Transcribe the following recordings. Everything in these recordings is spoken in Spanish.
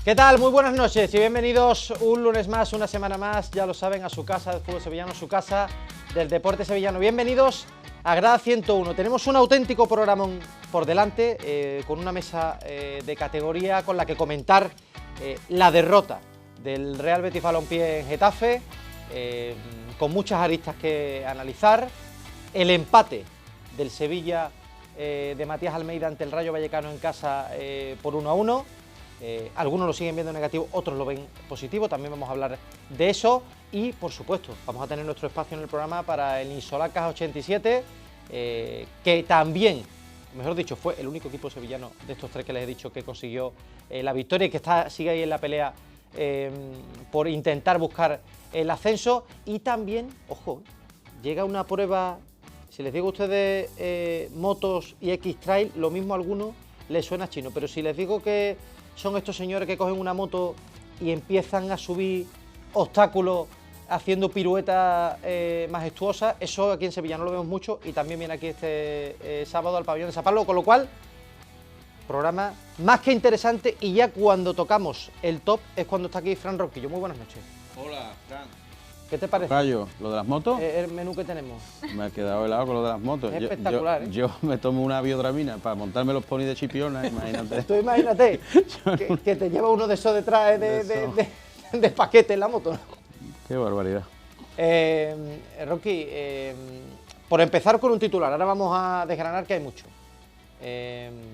¿Qué tal? Muy buenas noches y bienvenidos un lunes más, una semana más, ya lo saben, a su casa del fútbol sevillano, su casa del deporte sevillano. Bienvenidos a Grada 101. Tenemos un auténtico programa por delante, con una mesa de categoría con la que comentar la derrota del Real Betis Balompié en Getafe, con muchas aristas que analizar, el empate del Sevilla de Matías Almeida ante el Rayo Vallecano en casa por 1-1. Algunos lo siguen viendo negativo, otros lo ven positivo, también vamos a hablar de eso y, por supuesto, vamos a tener nuestro espacio en el programa para el Insolacas 87, que también, mejor dicho, fue el único equipo sevillano de estos tres que les he dicho que consiguió la victoria y que sigue ahí en la pelea por intentar buscar el ascenso. Y también, ojo, llega una prueba, si les digo a ustedes motos y X-Trail, lo mismo a algunos les suena chino, pero si les digo que son estos señores que cogen una moto y empiezan a subir obstáculos haciendo piruetas majestuosas, eso aquí en Sevilla no lo vemos mucho y también viene aquí este sábado al pabellón de San Pablo, con lo cual, programa más que interesante, y ya cuando tocamos el top es cuando está aquí Fran Ronquillo. Muy buenas noches. Hola, Fran. ¿Qué te parece? Rayo, ¿lo de las motos? El menú que tenemos. Me he quedado helado con lo de las motos. Es espectacular, yo me tomo una biodramina para montarme los ponis de Chipiona, imagínate. Tú imagínate que te lleva uno de esos detrás de paquete en la moto, ¿no? Qué barbaridad. Rocky, por empezar con un titular, ahora vamos a desgranar que hay mucho.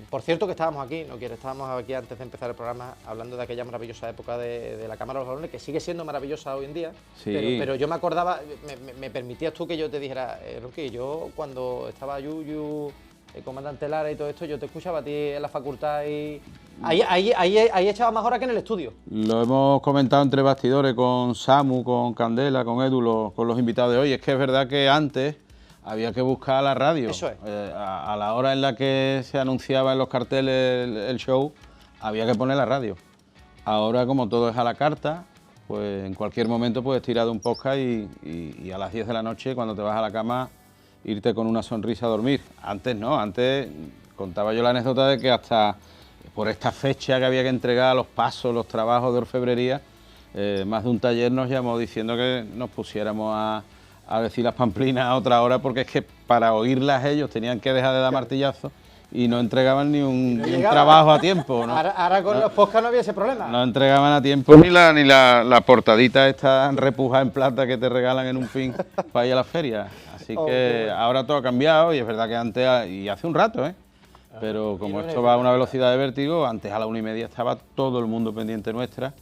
Por cierto que estábamos aquí antes de empezar el programa hablando de aquella maravillosa época de la Cámara de los Balones, que sigue siendo maravillosa hoy en día, Sí. pero yo me acordaba, me permitías tú que yo te dijera, Rocky, yo cuando estaba Yuyu, el comandante Lara y todo esto, yo te escuchaba a ti en la facultad y ahí echaba más horas que en el estudio. Lo hemos comentado entre bastidores con Samu, con Candela, con Edu, con los invitados de hoy. Es que es verdad que antes había que buscar la radio. Eso es. A la hora en la que se anunciaba en los carteles el show, había que poner la radio. Ahora, como todo es a la carta, pues en cualquier momento puedes tirar de un podcast y a las 10 de la noche, cuando te vas a la cama, irte con una sonrisa a dormir. Antes no, antes contaba yo la anécdota de que hasta por esta fecha que había que entregar los pasos, los trabajos de orfebrería, más de un taller nos llamó diciendo que nos pusiéramos a decir las pamplinas a otra hora, porque es que para oírlas ellos tenían que dejar de dar martillazos y no entregaban ni un trabajo a tiempo, ¿no? Ahora con los podcasts no había ese problema. No entregaban a tiempo ni la portadita esta repujada en plata que te regalan en un fin para ir a la feria. Así que ahora todo ha cambiado y es verdad que antes, y hace un rato, pero como esto va a una velocidad de vértigo, antes a la 1:30 estaba todo el mundo pendiente nuestra.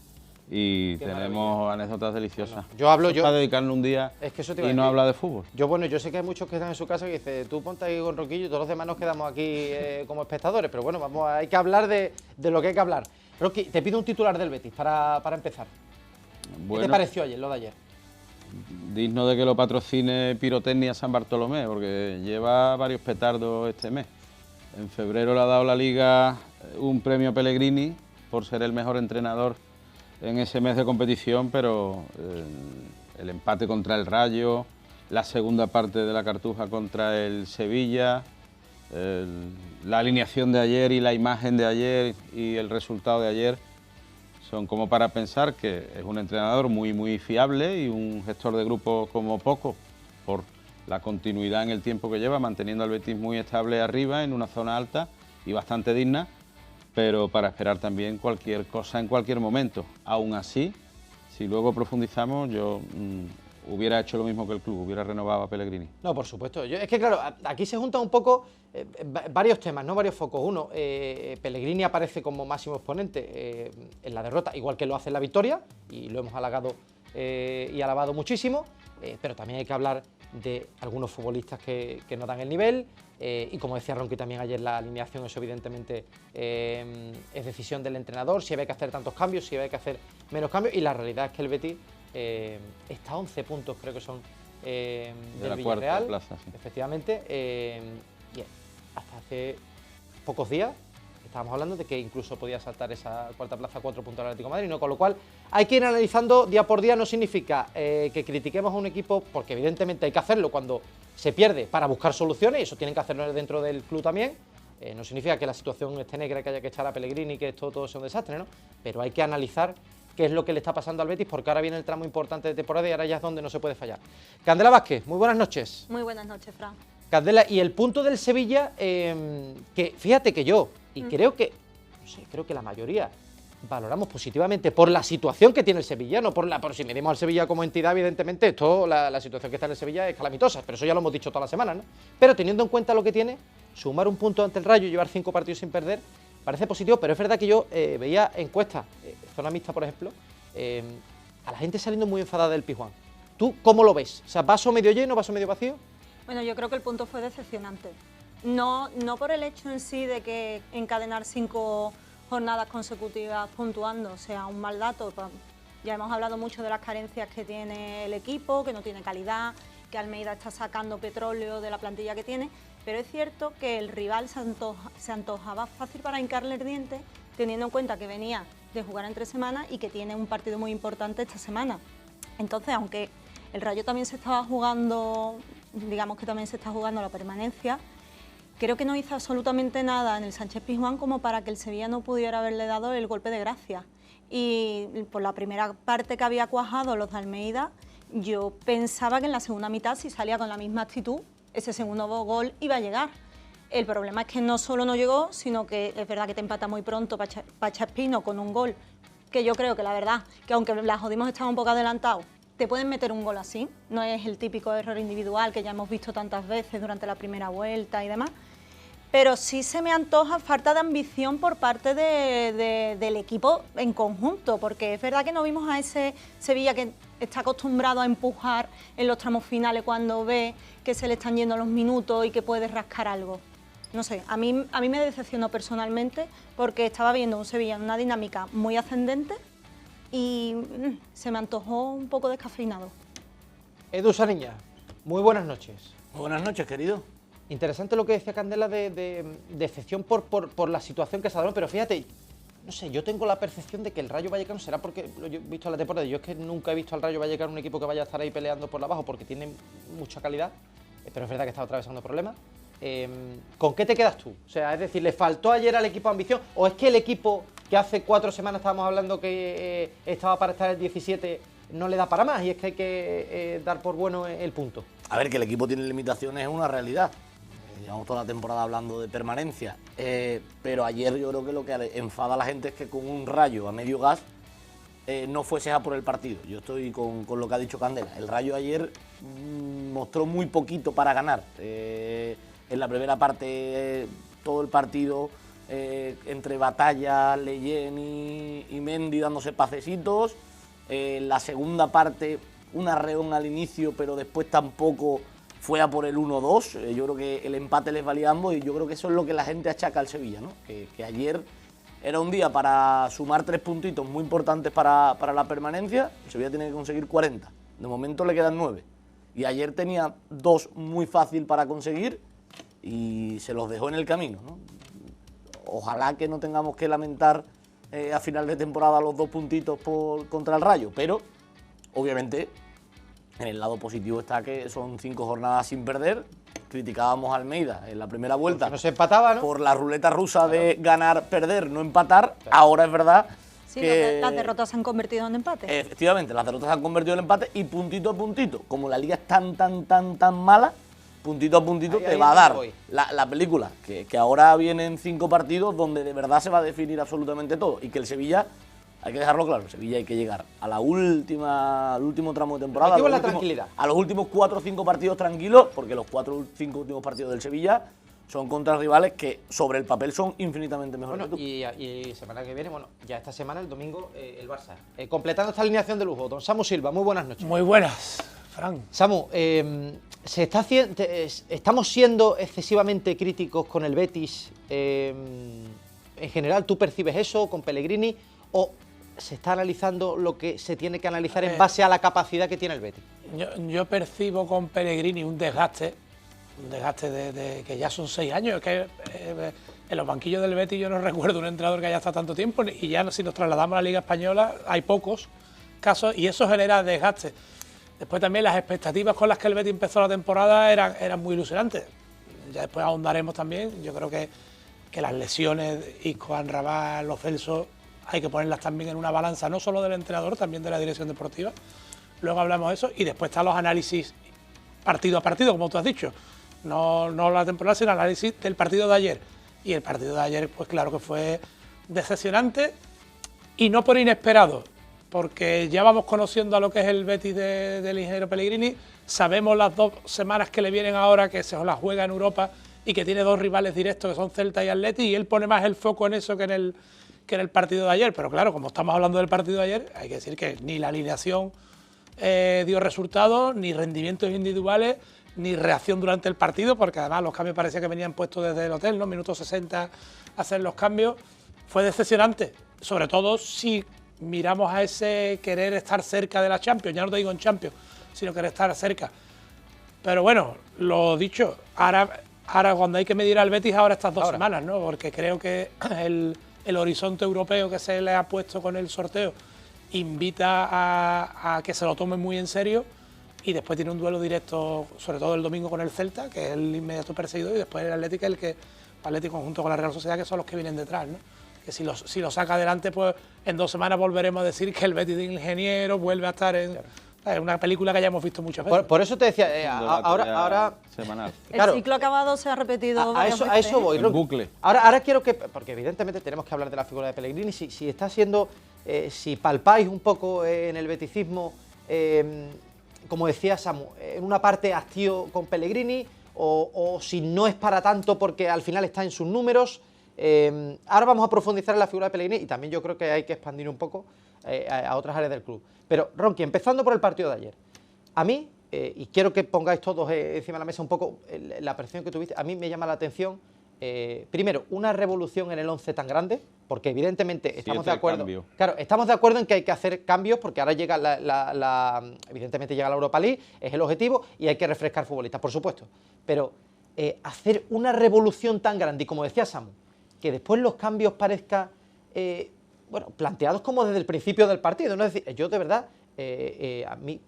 Y qué tenemos maravilla. Anécdotas deliciosas. Yo hablo yo para dedicarle un día y no habla de fútbol. Yo sé que hay muchos que están en su casa que dicen, tú ponte ahí con Roquillo y todos los demás nos quedamos aquí como espectadores, pero bueno, hay que hablar de lo que hay que hablar. Rocky, te pido un titular del Betis para empezar. Bueno, ¿qué te pareció ayer, lo de ayer? Digno de que lo patrocine Pirotecnia San Bartolomé, porque lleva varios petardos este mes. En febrero le ha dado la Liga un premio Pellegrini por ser el mejor entrenador en ese mes de competición, pero el empate contra el Rayo, la segunda parte de la Cartuja contra el Sevilla, la alineación de ayer y la imagen de ayer y el resultado de ayer son como para pensar que es un entrenador muy, muy fiable y un gestor de grupo como poco, por la continuidad en el tiempo que lleva, manteniendo al Betis muy estable arriba, en una zona alta y bastante digna, pero para esperar también cualquier cosa en cualquier momento. Aún así, si luego profundizamos, yo hubiera hecho lo mismo que el club, hubiera renovado a Pellegrini. No, por supuesto. Es que claro, aquí se juntan un poco varios temas, ¿no? Varios focos. Uno, Pellegrini aparece como máximo exponente en la derrota, igual que lo hace en la victoria, y lo hemos halagado y alabado muchísimo, pero también hay que hablar de algunos futbolistas que no dan el nivel, y como decía Ronqui también ayer, la alineación, eso evidentemente es decisión del entrenador, si hay que hacer tantos cambios, si hay que hacer menos cambios, y la realidad es que el Betis está a 11 puntos, creo que son, del Villarreal, plaza, sí. Efectivamente, y hasta hace pocos días estábamos hablando de que incluso podía saltar esa cuarta plaza a 4 puntos al Atlético de Madrid, ¿no? Con lo cual hay que ir analizando día por día. No significa que critiquemos a un equipo, porque evidentemente hay que hacerlo cuando se pierde para buscar soluciones, y eso tienen que hacerlo dentro del club también, No significa que la situación esté negra, que haya que echar a Pellegrini, que esto todo sea un desastre, ¿no? Pero hay que analizar qué es lo que le está pasando al Betis, porque ahora viene el tramo importante de temporada y ahora ya es donde no se puede fallar. Candela Vázquez, muy buenas noches. Muy buenas noches, Fran. Candela, y el punto del Sevilla, que fíjate que yo, y creo que, no sé, creo que la mayoría valoramos positivamente por la situación que tiene el Sevilla, no por si medimos al Sevilla como entidad, evidentemente, la situación que está en el Sevilla es calamitosa, pero eso ya lo hemos dicho toda la semana, ¿no? Pero teniendo en cuenta lo que tiene, sumar un punto ante el Rayo y llevar 5 partidos sin perder, parece positivo, pero es verdad que yo veía encuestas, zona mixta, por ejemplo, a la gente saliendo muy enfadada del Pizjuán. ¿Tú cómo lo ves? O sea, ¿vaso medio lleno, vaso medio vacío? Bueno, yo creo que el punto fue decepcionante. No por el hecho en sí de que encadenar 5 jornadas consecutivas puntuando sea un mal dato. Ya hemos hablado mucho de las carencias que tiene el equipo, que no tiene calidad, que Almeida está sacando petróleo de la plantilla que tiene, pero es cierto que el rival se antojaba fácil para hincarle el diente, teniendo en cuenta que venía de jugar entre semanas y que tiene un partido muy importante esta semana. Entonces, aunque el Rayo también se estaba jugando, digamos que también se está jugando la permanencia, creo que no hizo absolutamente nada en el Sánchez Pizjuán como para que el Sevilla no pudiera haberle dado el golpe de gracia. Y por la primera parte que había cuajado los de Almeida, yo pensaba que en la segunda mitad, si salía con la misma actitud, ese segundo gol iba a llegar. El problema es que no solo no llegó, sino que es verdad que te empata muy pronto Pachaspino con un gol, que yo creo que la verdad, que aunque la jodimos estaba un poco adelantado, te pueden meter un gol así, no es el típico error individual que ya hemos visto tantas veces durante la primera vuelta y demás, pero sí se me antoja falta de ambición por parte del equipo en conjunto, porque es verdad que no vimos a ese Sevilla que está acostumbrado a empujar en los tramos finales cuando ve que se le están yendo los minutos y que puede rascar algo. No sé, a mí me decepcionó personalmente porque estaba viendo un Sevilla en una dinámica muy ascendente y se me antojó un poco descafeinado. Edu Sariña, muy buenas noches. Buenas noches, querido. Interesante lo que decía Candela de decepción por la situación que se ha dado, pero fíjate, no sé, yo tengo la percepción de que el Rayo Vallecano, será porque lo he visto en la temporada, yo es que nunca he visto al Rayo Vallecano un equipo que vaya a estar ahí peleando por la abajo porque tiene mucha calidad, pero es verdad que está atravesando problemas. ¿Con qué te quedas tú? O sea, es decir, ¿le faltó ayer al equipo ambición? ¿O es que el equipo que hace 4 semanas estábamos hablando que estaba para estar el 17 no le da para más y es que hay que dar por bueno el punto? A ver, que el equipo tiene limitaciones es una realidad. Llevamos toda la temporada hablando de permanencia, pero ayer yo creo que lo que enfada a la gente es que con un Rayo a medio gas no fuese a por el partido. Yo estoy con lo que ha dicho Candela. El Rayo ayer mostró muy poquito para ganar. En la primera parte todo el partido entre Batalla, Leyen y Mendy dándose pasecitos. En la segunda parte un arreón al inicio, pero después tampoco fue a por el 1-2, yo creo que el empate les valía a ambos y yo creo que eso es lo que la gente achaca al Sevilla, ¿no? Que ayer era un día para sumar 3 puntitos muy importantes para la permanencia, el Sevilla tiene que conseguir 40, de momento le quedan 9 y ayer tenía 2 muy fácil para conseguir y se los dejó en el camino, ¿no? Ojalá que no tengamos que lamentar a final de temporada los 2 puntitos contra el Rayo, pero obviamente en el lado positivo está que son 5 jornadas sin perder. Criticábamos a Almeida en la primera vuelta. No se empataba, ¿no? Por la ruleta rusa de ganar, perder, no empatar. Claro. Ahora es verdad sí, que las derrotas se han convertido en empate. Efectivamente, las derrotas se han convertido en empate y puntito a puntito. Como la liga es tan mala, puntito a puntito te va a dar la película. Que ahora vienen 5 partidos donde de verdad se va a definir absolutamente todo. Y que el Sevilla, hay que dejarlo claro, Sevilla hay que llegar a al último tramo de temporada, a los últimos 4 o 5 partidos tranquilos, porque los 4 o 5 últimos partidos del Sevilla son contra rivales que sobre el papel son infinitamente mejores bueno, que tú. Y semana que viene, bueno, ya esta semana, el domingo, el Barça. Completando esta alineación de lujo, don Samu Silva, muy buenas noches. Muy buenas, Fran. Samu, estamos siendo excesivamente críticos con el Betis. En general, ¿tú percibes eso con Pellegrini o se está analizando lo que se tiene que analizar en base a la capacidad que tiene el Betis? Yo percibo con Pellegrini un desgaste de que ya son 6 años. Es que en los banquillos del Betis yo no recuerdo un entrenador que haya estado tanto tiempo y ya si nos trasladamos a la Liga Española hay pocos casos y eso genera desgaste. Después también las expectativas con las que el Betis empezó la temporada eran muy ilusionantes. Ya después ahondaremos también. Yo creo que que las lesiones, Isco, Anrabal, Lo Celso, hay que ponerlas también en una balanza, no solo del entrenador, también de la dirección deportiva. Luego hablamos de eso y después están los análisis partido a partido, como tú has dicho. No la temporada, sino el análisis del partido de ayer. Y el partido de ayer, pues claro que fue decepcionante y no por inesperado, porque ya vamos conociendo a lo que es el Betis del ingeniero Pellegrini, sabemos las 2 semanas que le vienen ahora, que se las juega en Europa y que tiene 2 rivales directos que son Celta y Atleti, y él pone más el foco en eso que en el partido de ayer. Pero claro, como estamos hablando del partido de ayer, hay que decir que ni la alineación dio resultados, ni rendimientos individuales, ni reacción durante el partido, porque además los cambios parecía que venían puestos desde el hotel, ¿no? Minuto 60 hacer los cambios. Fue decepcionante, sobre todo si miramos a ese querer estar cerca de la Champions, ya no te digo en Champions, sino querer estar cerca. Pero bueno, lo dicho, ahora cuando hay que medir al Betis, ahora estas 2 semanas, ¿no? Porque creo que el horizonte europeo que se le ha puesto con el sorteo invita a que se lo tomen muy en serio, y después tiene un duelo directo, sobre todo el domingo con el Celta, que es el inmediato perseguidor, y después el Atlético, el Atlético junto con la Real Sociedad, que son los que vienen detrás, ¿no? Que si lo saca adelante, pues en 2 semanas volveremos a decir que el Betis de ingeniero vuelve a estar en una película que ya hemos visto muchas veces. Por eso te decía, ahora semanal. Claro. El ciclo acabado se ha repetido A eso voy, El bucle. Ahora quiero que, porque evidentemente tenemos que hablar de la figura de Pellegrini, si está siendo, si palpáis un poco en el beticismo, como decía Samu, en una parte hastío con Pellegrini, o si no es para tanto porque al final está en sus números. Ahora vamos a profundizar en la figura de Pellegrini, y también yo creo que hay que expandir un poco a otras áreas del club. Pero, Ronqui, empezando por el partido de ayer, a mí, y quiero que pongáis todos encima de la mesa un poco la percepción que tuviste, a mí me llama la atención, primero, una revolución en el 11 tan grande, porque evidentemente estamos de acuerdo. Cambio. Claro, estamos de acuerdo en que hay que hacer cambios, porque ahora llega evidentemente llega la Europa League, es el objetivo, y hay que refrescar futbolistas, por supuesto. Pero hacer una revolución tan grande, y como decía Samu, que después los cambios parezcan planteados como desde el principio del partido, ¿no? Es decir, yo de verdad, a mí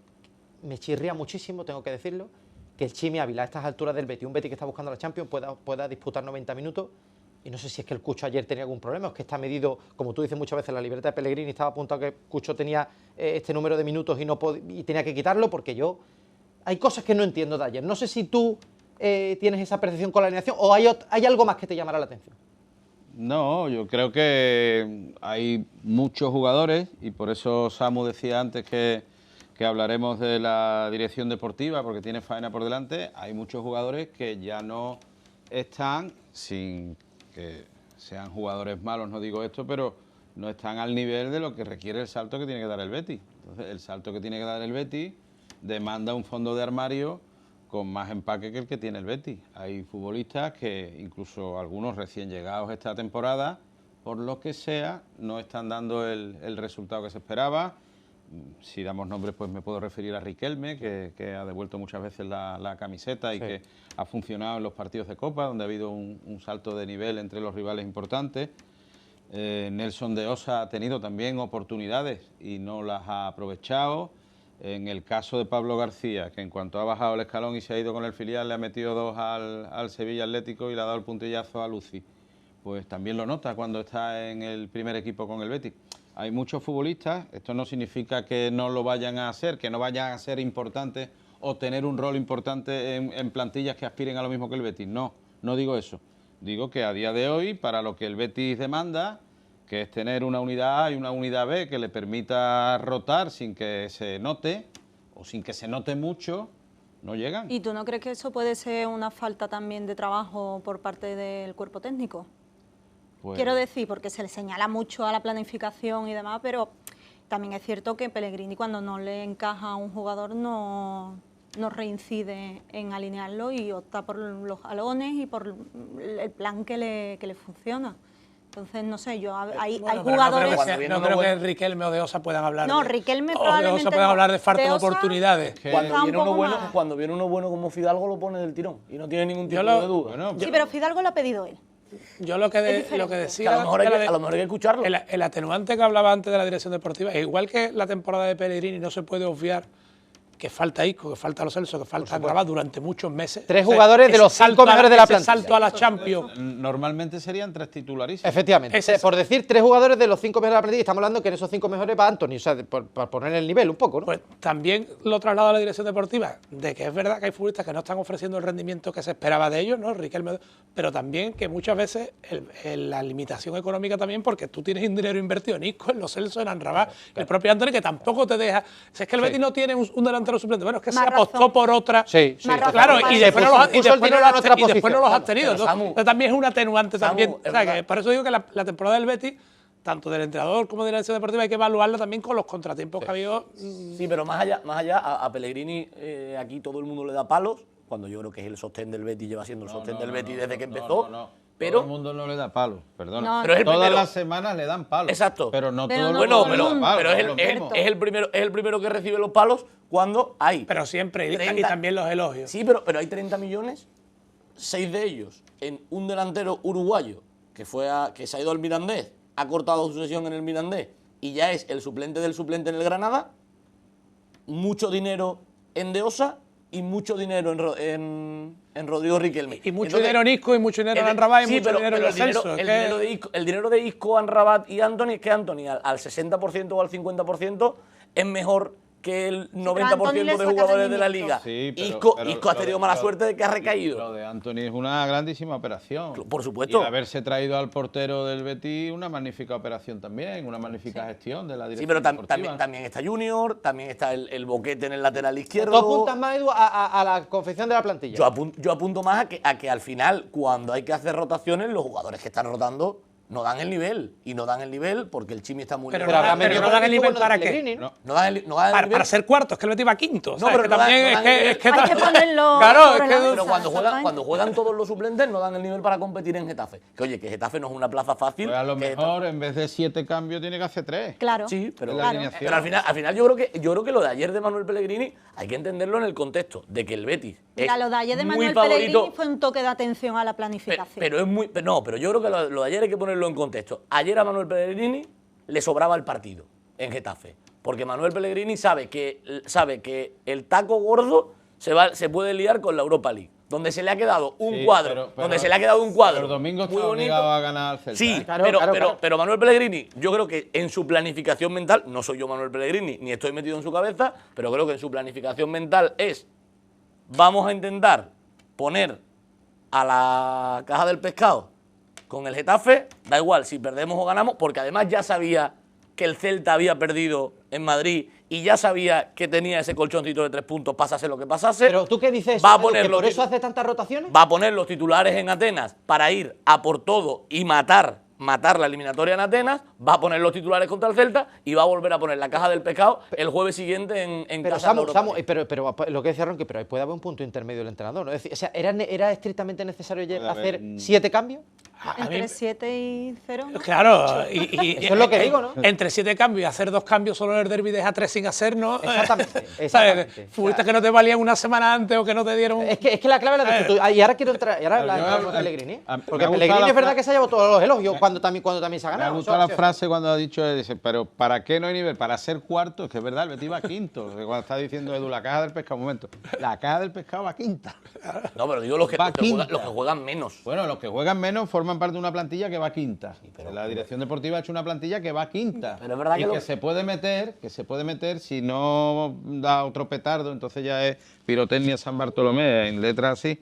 me chirría muchísimo, tengo que decirlo, que el Chimi Ávila a estas alturas del Betis, un Betis que está buscando la Champions, pueda disputar 90 minutos, y no sé si es que el Cucho ayer tenía algún problema, o es que está medido, como tú dices muchas veces, la libreta de Pellegrini estaba apuntado que Cucho tenía este número de minutos y tenía que quitarlo, porque hay cosas que no entiendo de ayer. No sé si tú tienes esa percepción con la alineación, o hay algo más que te llamará la atención. No, yo creo que hay muchos jugadores, y por eso Samu decía antes que hablaremos de la dirección deportiva, porque tiene faena por delante. Hay muchos jugadores que ya no están, sin que sean jugadores malos, no digo esto, pero no están al nivel de lo que requiere el salto que tiene que dar el Betis. Entonces, el salto que tiene que dar el Betis demanda un fondo de armario con más empaque que el que tiene el Betis. Hay futbolistas que, incluso algunos recién llegados esta temporada, por lo que sea, no están dando el resultado que se esperaba. Si damos nombres, pues me puedo referir a Riquelme, que ha devuelto muchas veces la camiseta y que ha funcionado en los partidos de Copa, donde ha habido un salto de nivel entre los rivales importantes. Nelson de Osa ha tenido también oportunidades y no las ha aprovechado. En el caso de Pablo García, que en cuanto ha bajado el escalón y se ha ido con el filial, le ha metido 2 al Sevilla Atlético y le ha dado el puntillazo a Luci. Pues también lo nota cuando está en el primer equipo con el Betis. Hay muchos futbolistas, esto no significa que no lo vayan a hacer, que no vayan a ser importantes o tener un rol importante en plantillas que aspiren a lo mismo que el Betis. No digo eso. Digo que a día de hoy, para lo que el Betis demanda, que es tener una unidad A y una unidad B que le permita rotar sin que se note, o sin que se note mucho, no llegan. ¿Y tú no crees que eso puede ser una falta también de trabajo por parte del cuerpo técnico? Pues, quiero decir, porque se le señala mucho a la planificación y demás, pero también es cierto que Pellegrini, cuando no le encaja a un jugador, no reincide en alinearlo y opta por los jalones y por el plan que le funciona. Entonces, no sé, hay jugadores... No creo que Riquelme o de Osa puedan hablar. No, Riquelme o probablemente de Osa puedan hablar de falta de Osa, oportunidades. Cuando viene uno bueno como Fidalgo, lo pone del tirón y no tiene ningún tipo de duda. Bueno, sí, pero Fidalgo lo ha pedido él. Yo lo que decía... A lo mejor hay que escucharlo. El atenuante que hablaba antes de la dirección deportiva, igual que la temporada de Pellegrini, no se puede obviar que falta Isco, que falta Lo Celso, que falta Rabat durante muchos meses. 3 jugadores de los 5 mejores de la plantilla. Salto a la Champions. Normalmente serían 3 titularísimos. Efectivamente. Por decir 3 jugadores de los 5 mejores de la plantilla, estamos hablando que en esos 5 mejores va Antony, o sea, por poner el nivel un poco, ¿no? Pues también lo traslado a la dirección deportiva, de que es verdad que hay futbolistas que no están ofreciendo el rendimiento que se esperaba de ellos, ¿no? Riquelme, pero también que muchas veces la limitación económica también, porque tú tienes un dinero invertido en Isco, en Lo Celso, en Amrabat, el propio Antony, que tampoco te deja. Si es que el Betis no tiene un delantero suplente, bueno, es que se apostó por otra. Sí, claro, y después no los has tenido. Pero, Samu, también es un atenuante también. es O sea, que verdad. por eso digo que la temporada del Betis, tanto del entrenador como de la dirección deportiva, hay que evaluarla también con los contratiempos que ha habido. Sí, pero más allá a Pellegrini aquí todo el mundo le da palos, cuando yo creo que es el sostén del Betis, lleva siendo el sostén del Betis desde que empezó. Pero todo el mundo no le da palos, perdona. No, Pero es el Todas primero. las semanas le dan palos. Exacto. Pero no Pero todo el no mundo todo el le da mundo. palos. pero es lo mismo. es el primero que recibe los palos cuando hay. Pero siempre, y 30. también los elogios. Sí, pero hay 30 millones, 6 de ellos en un delantero uruguayo que se ha ido al Mirandés, ha cortado su sesión en el Mirandés y ya es el suplente del suplente en el Granada, mucho dinero en De Osa y mucho dinero en Rodrigo Riquelme. Y mucho Entonces, dinero en Isco y mucho dinero en Amrabat y sí, mucho dinero en Lo Celso. el dinero de Isco, Amrabat y Antony, es que Antony al 60% o al 50% es mejor que el pero 90% Antony le de saca jugadores de la rendimiento. liga. Sí, pero Isco ha lo tenido de- mala lo- suerte de que ha Lo recaído. de Antony es una grandísima operación. Por supuesto. Y haberse traído al portero del Betis, una magnífica operación también, una magnífica gestión de la Sí, dirección pero deportiva. también está Junior, también está el Boquete en el lateral izquierdo. ¿Tú apuntas más, Edu, a la confección de la plantilla? Yo apunto más a que al final, cuando hay que hacer rotaciones, los jugadores que están rotando no dan el nivel. Y no dan el nivel porque el Chimi está muy Pero lejos. no dan- metido no dan el Francisco nivel con para lo de qué. Pellegrini, ¿no? No dan el nivel. Para ser cuarto, es que el Betis va quinto. No, ¿sabes? pero que no dan- también no dan el es que Hay que ponerlo Claro, sobre es la que mesa. Pero cuando Exactamente. juegan todos los suplentes, no dan el nivel para competir en Getafe. Que oye, que Getafe no es una plaza fácil. Pues a lo que mejor en vez de 7 cambios tiene que hacer 3. Claro. Sí, pero, En la alineación. pero al final yo creo que lo de ayer de Manuel Pellegrini hay que entenderlo en el contexto de que el Betis Mira, es lo de ayer de muy Manuel favorito, Pellegrini fue un toque de atención a la planificación. pero es muy pero yo creo que lo de ayer hay que ponerlo en contexto. Ayer a Manuel Pellegrini le sobraba el partido en Getafe, porque Manuel Pellegrini sabe que el taco gordo se puede liar con la Europa League, donde se le ha quedado un Sí, cuadro, pero cuadro. Pero el domingo muy está bonito. obligado a ganar al Celta. Sí, ¿eh? Claro. pero Manuel Pellegrini, yo creo que en su planificación mental, no soy yo Manuel Pellegrini, ni estoy metido en su cabeza, pero creo que en su planificación mental es, vamos a intentar poner a la caja del pescado con el Getafe, da igual si perdemos o ganamos, porque además ya sabía que el Celta había perdido en Madrid y ya sabía que tenía ese colchoncito de 3 puntos, pasase lo que pasase. Pero tú qué dices, Va a Edu, poner que los por eso titu- hace tantas rotaciones. Va a poner los titulares en Atenas para ir a por todo y matar la eliminatoria en Atenas, va a poner los titulares contra el Celta y va a volver a poner la caja del pescado el jueves siguiente en Pero casa de la Europa Samu, League. pero lo que decía Ronqui, pero ahí puede haber un punto intermedio del entrenador, ¿no? Es decir, o sea, ¿era estrictamente necesario Puede haber, hacer 7 cambios? A mí- Entre 7 y 0. ¿no? Claro, Eso es lo que digo, ¿no? Entre 7 cambios y hacer 2 cambios solo en el derbi, deja 3 sin hacer, ¿no? Exactamente, ¿Sabes? exactamente. Futbolistas que no te valían una semana antes o que no te dieron. Es que la clave la dices tú. Y ahora quiero entrar. Y ahora Pero yo- hablamos de Pellegrini. me ha Porque gustado Pellegrini la es verdad fra- que se ha llevado todos los elogios cuando también se ha Me ha ganado. gustado la Eso- frase cuando ha dicho, dice, pero ¿para qué no hay nivel? Para ser cuarto, es que es verdad, el Betis va quinto. Que cuando está diciendo Edu, la caja del pescado, un momento, la caja del pescado va quinta. No, pero digo los que Va quinta. juegan menos. Bueno, los que juegan menos forman parte de una plantilla que va quinta. La dirección deportiva ha hecho una plantilla que va quinta. Pero es verdad y que que se puede meter, si no da otro petardo, entonces ya es pirotecnia San Bartolomé, en letras así.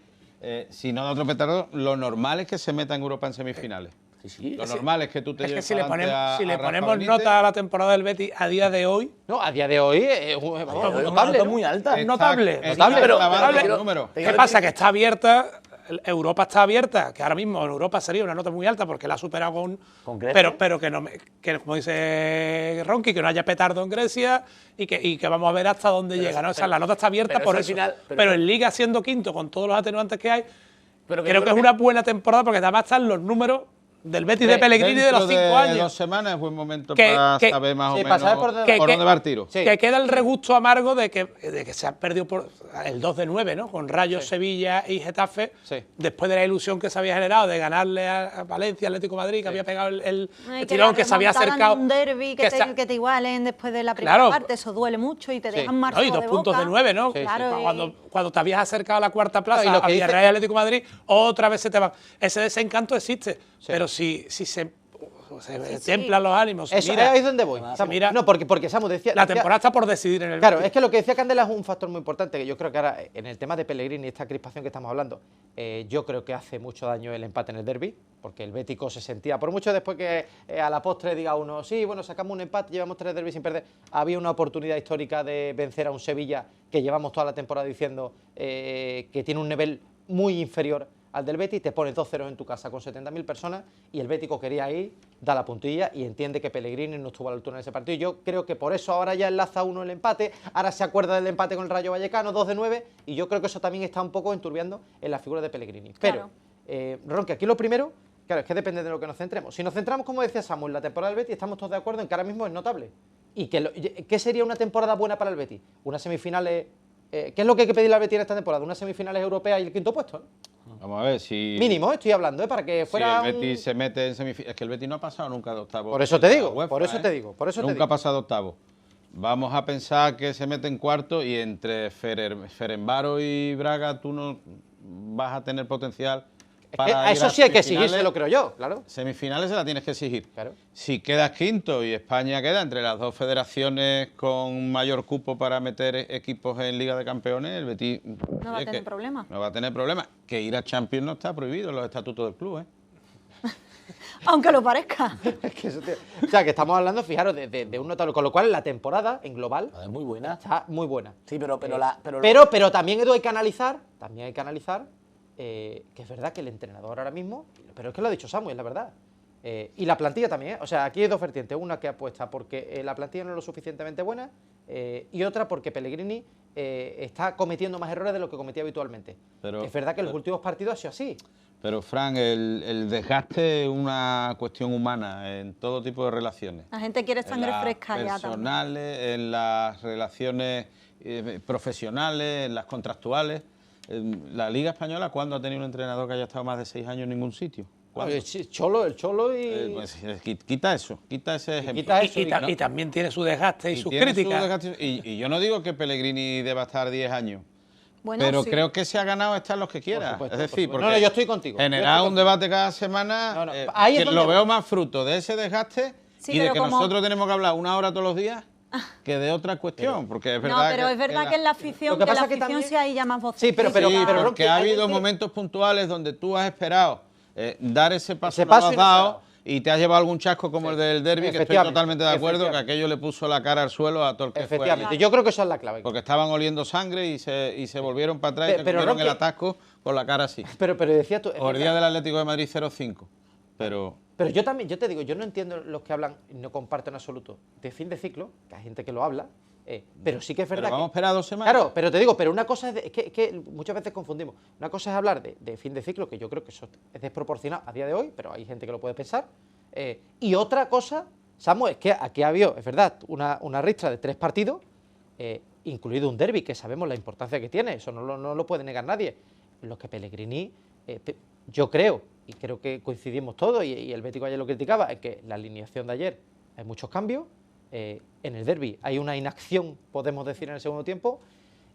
Si no da otro petardo, lo normal es que se meta en Europa en semifinales. Sí, Lo normal es que tú te Es que lleves si le para ponemos, adelante si le a Rafa ponemos Benítez. nota a la temporada del Betis a día de hoy, No, a día de hoy es Pero notable. es una nota ¿no? muy alta. es notable. Está pero- clavado pero- el número. ¿qué pasa? Que está abierta, Europa está abierta, que ahora mismo en Europa sería una nota muy alta porque la ha superado Con Grecia. pero que, que como dice Ronqui, que no haya petardo en Grecia y que vamos a ver hasta dónde llega, ¿no? O sea, la nota está abierta pero por eso eso. al final- pero en Liga siendo quinto con todos los atenuantes que hay, Pero creo que es una buena temporada porque además están los números del Betis de Pellegrini de los 5 Dentro de años. 2 semanas es buen momento Que- para que- saber más sí, o para saber menos por por dónde- dónde va el tiro. Sí. Que queda el regusto amargo de que se han perdido por el 2-9, ¿no? Con Rayo, Sevilla y Getafe, Sí. después de la ilusión que se había generado de ganarle a Valencia, Atlético de Madrid, que había pegado el Ay, que tirón, la que se había remontada en acercado. un derbi que se- que te igualen después de la primera Claro. parte, eso duele mucho y te Sí. dejan más No, y 2 puntos de 9, ¿no? Sí, sí. Claro, Cuando te habías acercado a la cuarta plaza, No, y lo que a dice- Villarreal y Atlético de Madrid, otra vez se te van. Ese desencanto existe, pero si se templan los ánimos, Eso, mira, ahí es donde voy. Samu. mira- No, porque Samu decía... la decía- temporada está por decidir en el Claro, Betis. es que lo que decía Candela es un factor muy importante, que yo creo que ahora, en el tema de Pellegrini, esta crispación que estamos hablando, yo creo que hace mucho daño el empate en el derbi, porque el Bético se sentía, por mucho después que a la postre diga uno, sí, bueno, sacamos un empate, llevamos 3 derbis sin perder, había una oportunidad histórica de vencer a un Sevilla que llevamos toda la temporada diciendo que tiene un nivel muy inferior al del Betis, te pones 2-0 en tu casa con 70.000 personas y el Bético quería ir, da la puntilla y entiende que Pellegrini no estuvo a la altura en ese partido. Yo creo que por eso ahora ya enlaza uno el empate, ahora se acuerda del empate con el Rayo Vallecano, 2-9, y yo creo que eso también está un poco enturbiando en la figura de Pellegrini. Pero, Ron, que aquí lo primero, claro, es que depende de lo que nos centremos. Si nos centramos, como decía Samuel, en la temporada del Betis, estamos todos de acuerdo en que ahora mismo es notable. ¿Y qué sería una temporada buena para el Betis? Unas semifinales... ¿qué es lo que hay que pedirle al Betis en esta temporada? Unas semifinales europeas y el quinto puesto, ¿no? Vamos a ver si... Mínimo, estoy hablando, para que fuera si el un- Betis se mete en semifinales. Es que el Betis no ha pasado nunca de octavo. Por eso te digo, UEFA, por eso te digo, por eso te Nunca digo. ha pasado de octavo. Vamos a pensar que se mete en cuarto y entre Ferenbaro y Braga tú no vas a tener potencial Es para que a ir eso sí hay que semifinales. exigírselo, creo yo, claro. Semifinales se la tienes que exigir. Claro. Si quedas quinto y España queda entre las dos federaciones con mayor cupo para meter equipos en Liga de Campeones, el Betis No va a oye, tener que problema. No va a tener problema. Que ir a Champions no está prohibido en los estatutos del club, ¿eh? Aunque lo parezca. Es que eso o sea, que estamos hablando, fijaros, de un notable. Con lo cual, la temporada, en global, Es muy buena. está muy buena. Sí, pero También, Edu, hay que analizar, que es verdad que el entrenador ahora mismo, pero es que lo ha dicho Samuel, la verdad. Y la plantilla también, ¿eh? O sea, aquí hay dos vertientes. Una que apuesta porque la plantilla no es lo suficientemente buena y otra porque Pellegrini está cometiendo más errores de lo que cometía habitualmente. Pero- es verdad que en los últimos partidos ha sido así. Pero, Fran, el desgaste es una cuestión humana en todo tipo de relaciones. La gente quiere sangre En las fresca ya también. personales, en las relaciones profesionales, en las contractuales. La Liga Española, ¿cuándo ha tenido un entrenador que haya estado más de 6 años en ningún sitio? ¿Cuándo? El Cholo y... Pues, quita eso, quita ese ejemplo. quita eso Y, y también tiene su desgaste y sus tiene su críticas. desgaste, y yo no digo que Pellegrini deba estar 10 años, Bueno, pero sí. creo que se ha ganado estar los que quiera. supuesto, Es por decir, supuesto. porque No, no, yo estoy contigo. Yo generar estoy un debate cada semana, No, no, ahí es que donde lo voy. veo más fruto de ese desgaste Sí, y de pero que como- nosotros tenemos que hablar 1 hora todos los días que de otra cuestión, porque es No, verdad pero es verdad que en la afición, Lo que que pasa la es que afición también- sí hay ya más voces. Sí, pero Sí, Ron, porque que ha hay habido que- momentos puntuales donde tú has esperado dar ese paso, Ese no paso lo has y no se ha dado dado. y te has llevado algún chasco como el del derbi, que estoy Efectivamente, totalmente de acuerdo, que efectivamente. aquello le puso la cara al suelo a todo el que fue allí. Efectivamente, yo creo que esa es la clave. Porque estaban oliendo sangre y se volvieron para atrás y se Pero, comieron Roque- el atasco con la cara así. Pero decía tú... O el día del Atlético de Madrid 0-5. Pero Pero yo también, yo te digo, yo no entiendo los que hablan, y no comparto en absoluto, de fin de ciclo, que hay gente que lo habla, pero sí que es verdad vamos a que... esperar 2 semanas. Claro, pero te digo, pero una cosa es que muchas veces confundimos. Una cosa es hablar de fin de ciclo, que yo creo que eso es desproporcionado a día de hoy, pero hay gente que lo puede pensar. Y otra cosa, Samu, es que aquí ha habido, es verdad, una ristra de 3 partidos, incluido un derbi, que sabemos la importancia que tiene, eso no lo puede negar nadie. En los que Pellegrini, yo creo, y creo que coincidimos todos, y el Bético ayer lo criticaba, es que la alineación de ayer hay muchos cambios. En el derbi hay una inacción, podemos decir, en el segundo tiempo.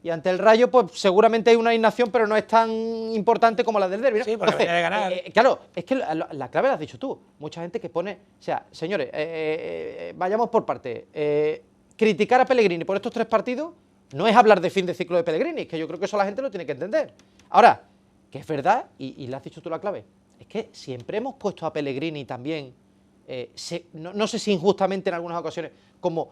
Y ante el Rayo, pues seguramente hay una inacción, pero no es tan importante como la del derbi, ¿no? Sí, porque venía de ganar. Claro, es que la clave la has dicho tú. Mucha gente que pone... O sea, señores, vayamos por partes. Criticar a Pellegrini por estos 3 partidos no es hablar de fin de ciclo de Pellegrini, es que yo creo que eso la gente lo tiene que entender. Ahora, que es verdad, y le has dicho tú la clave, es que siempre hemos puesto a Pellegrini también, no sé si injustamente en algunas ocasiones, como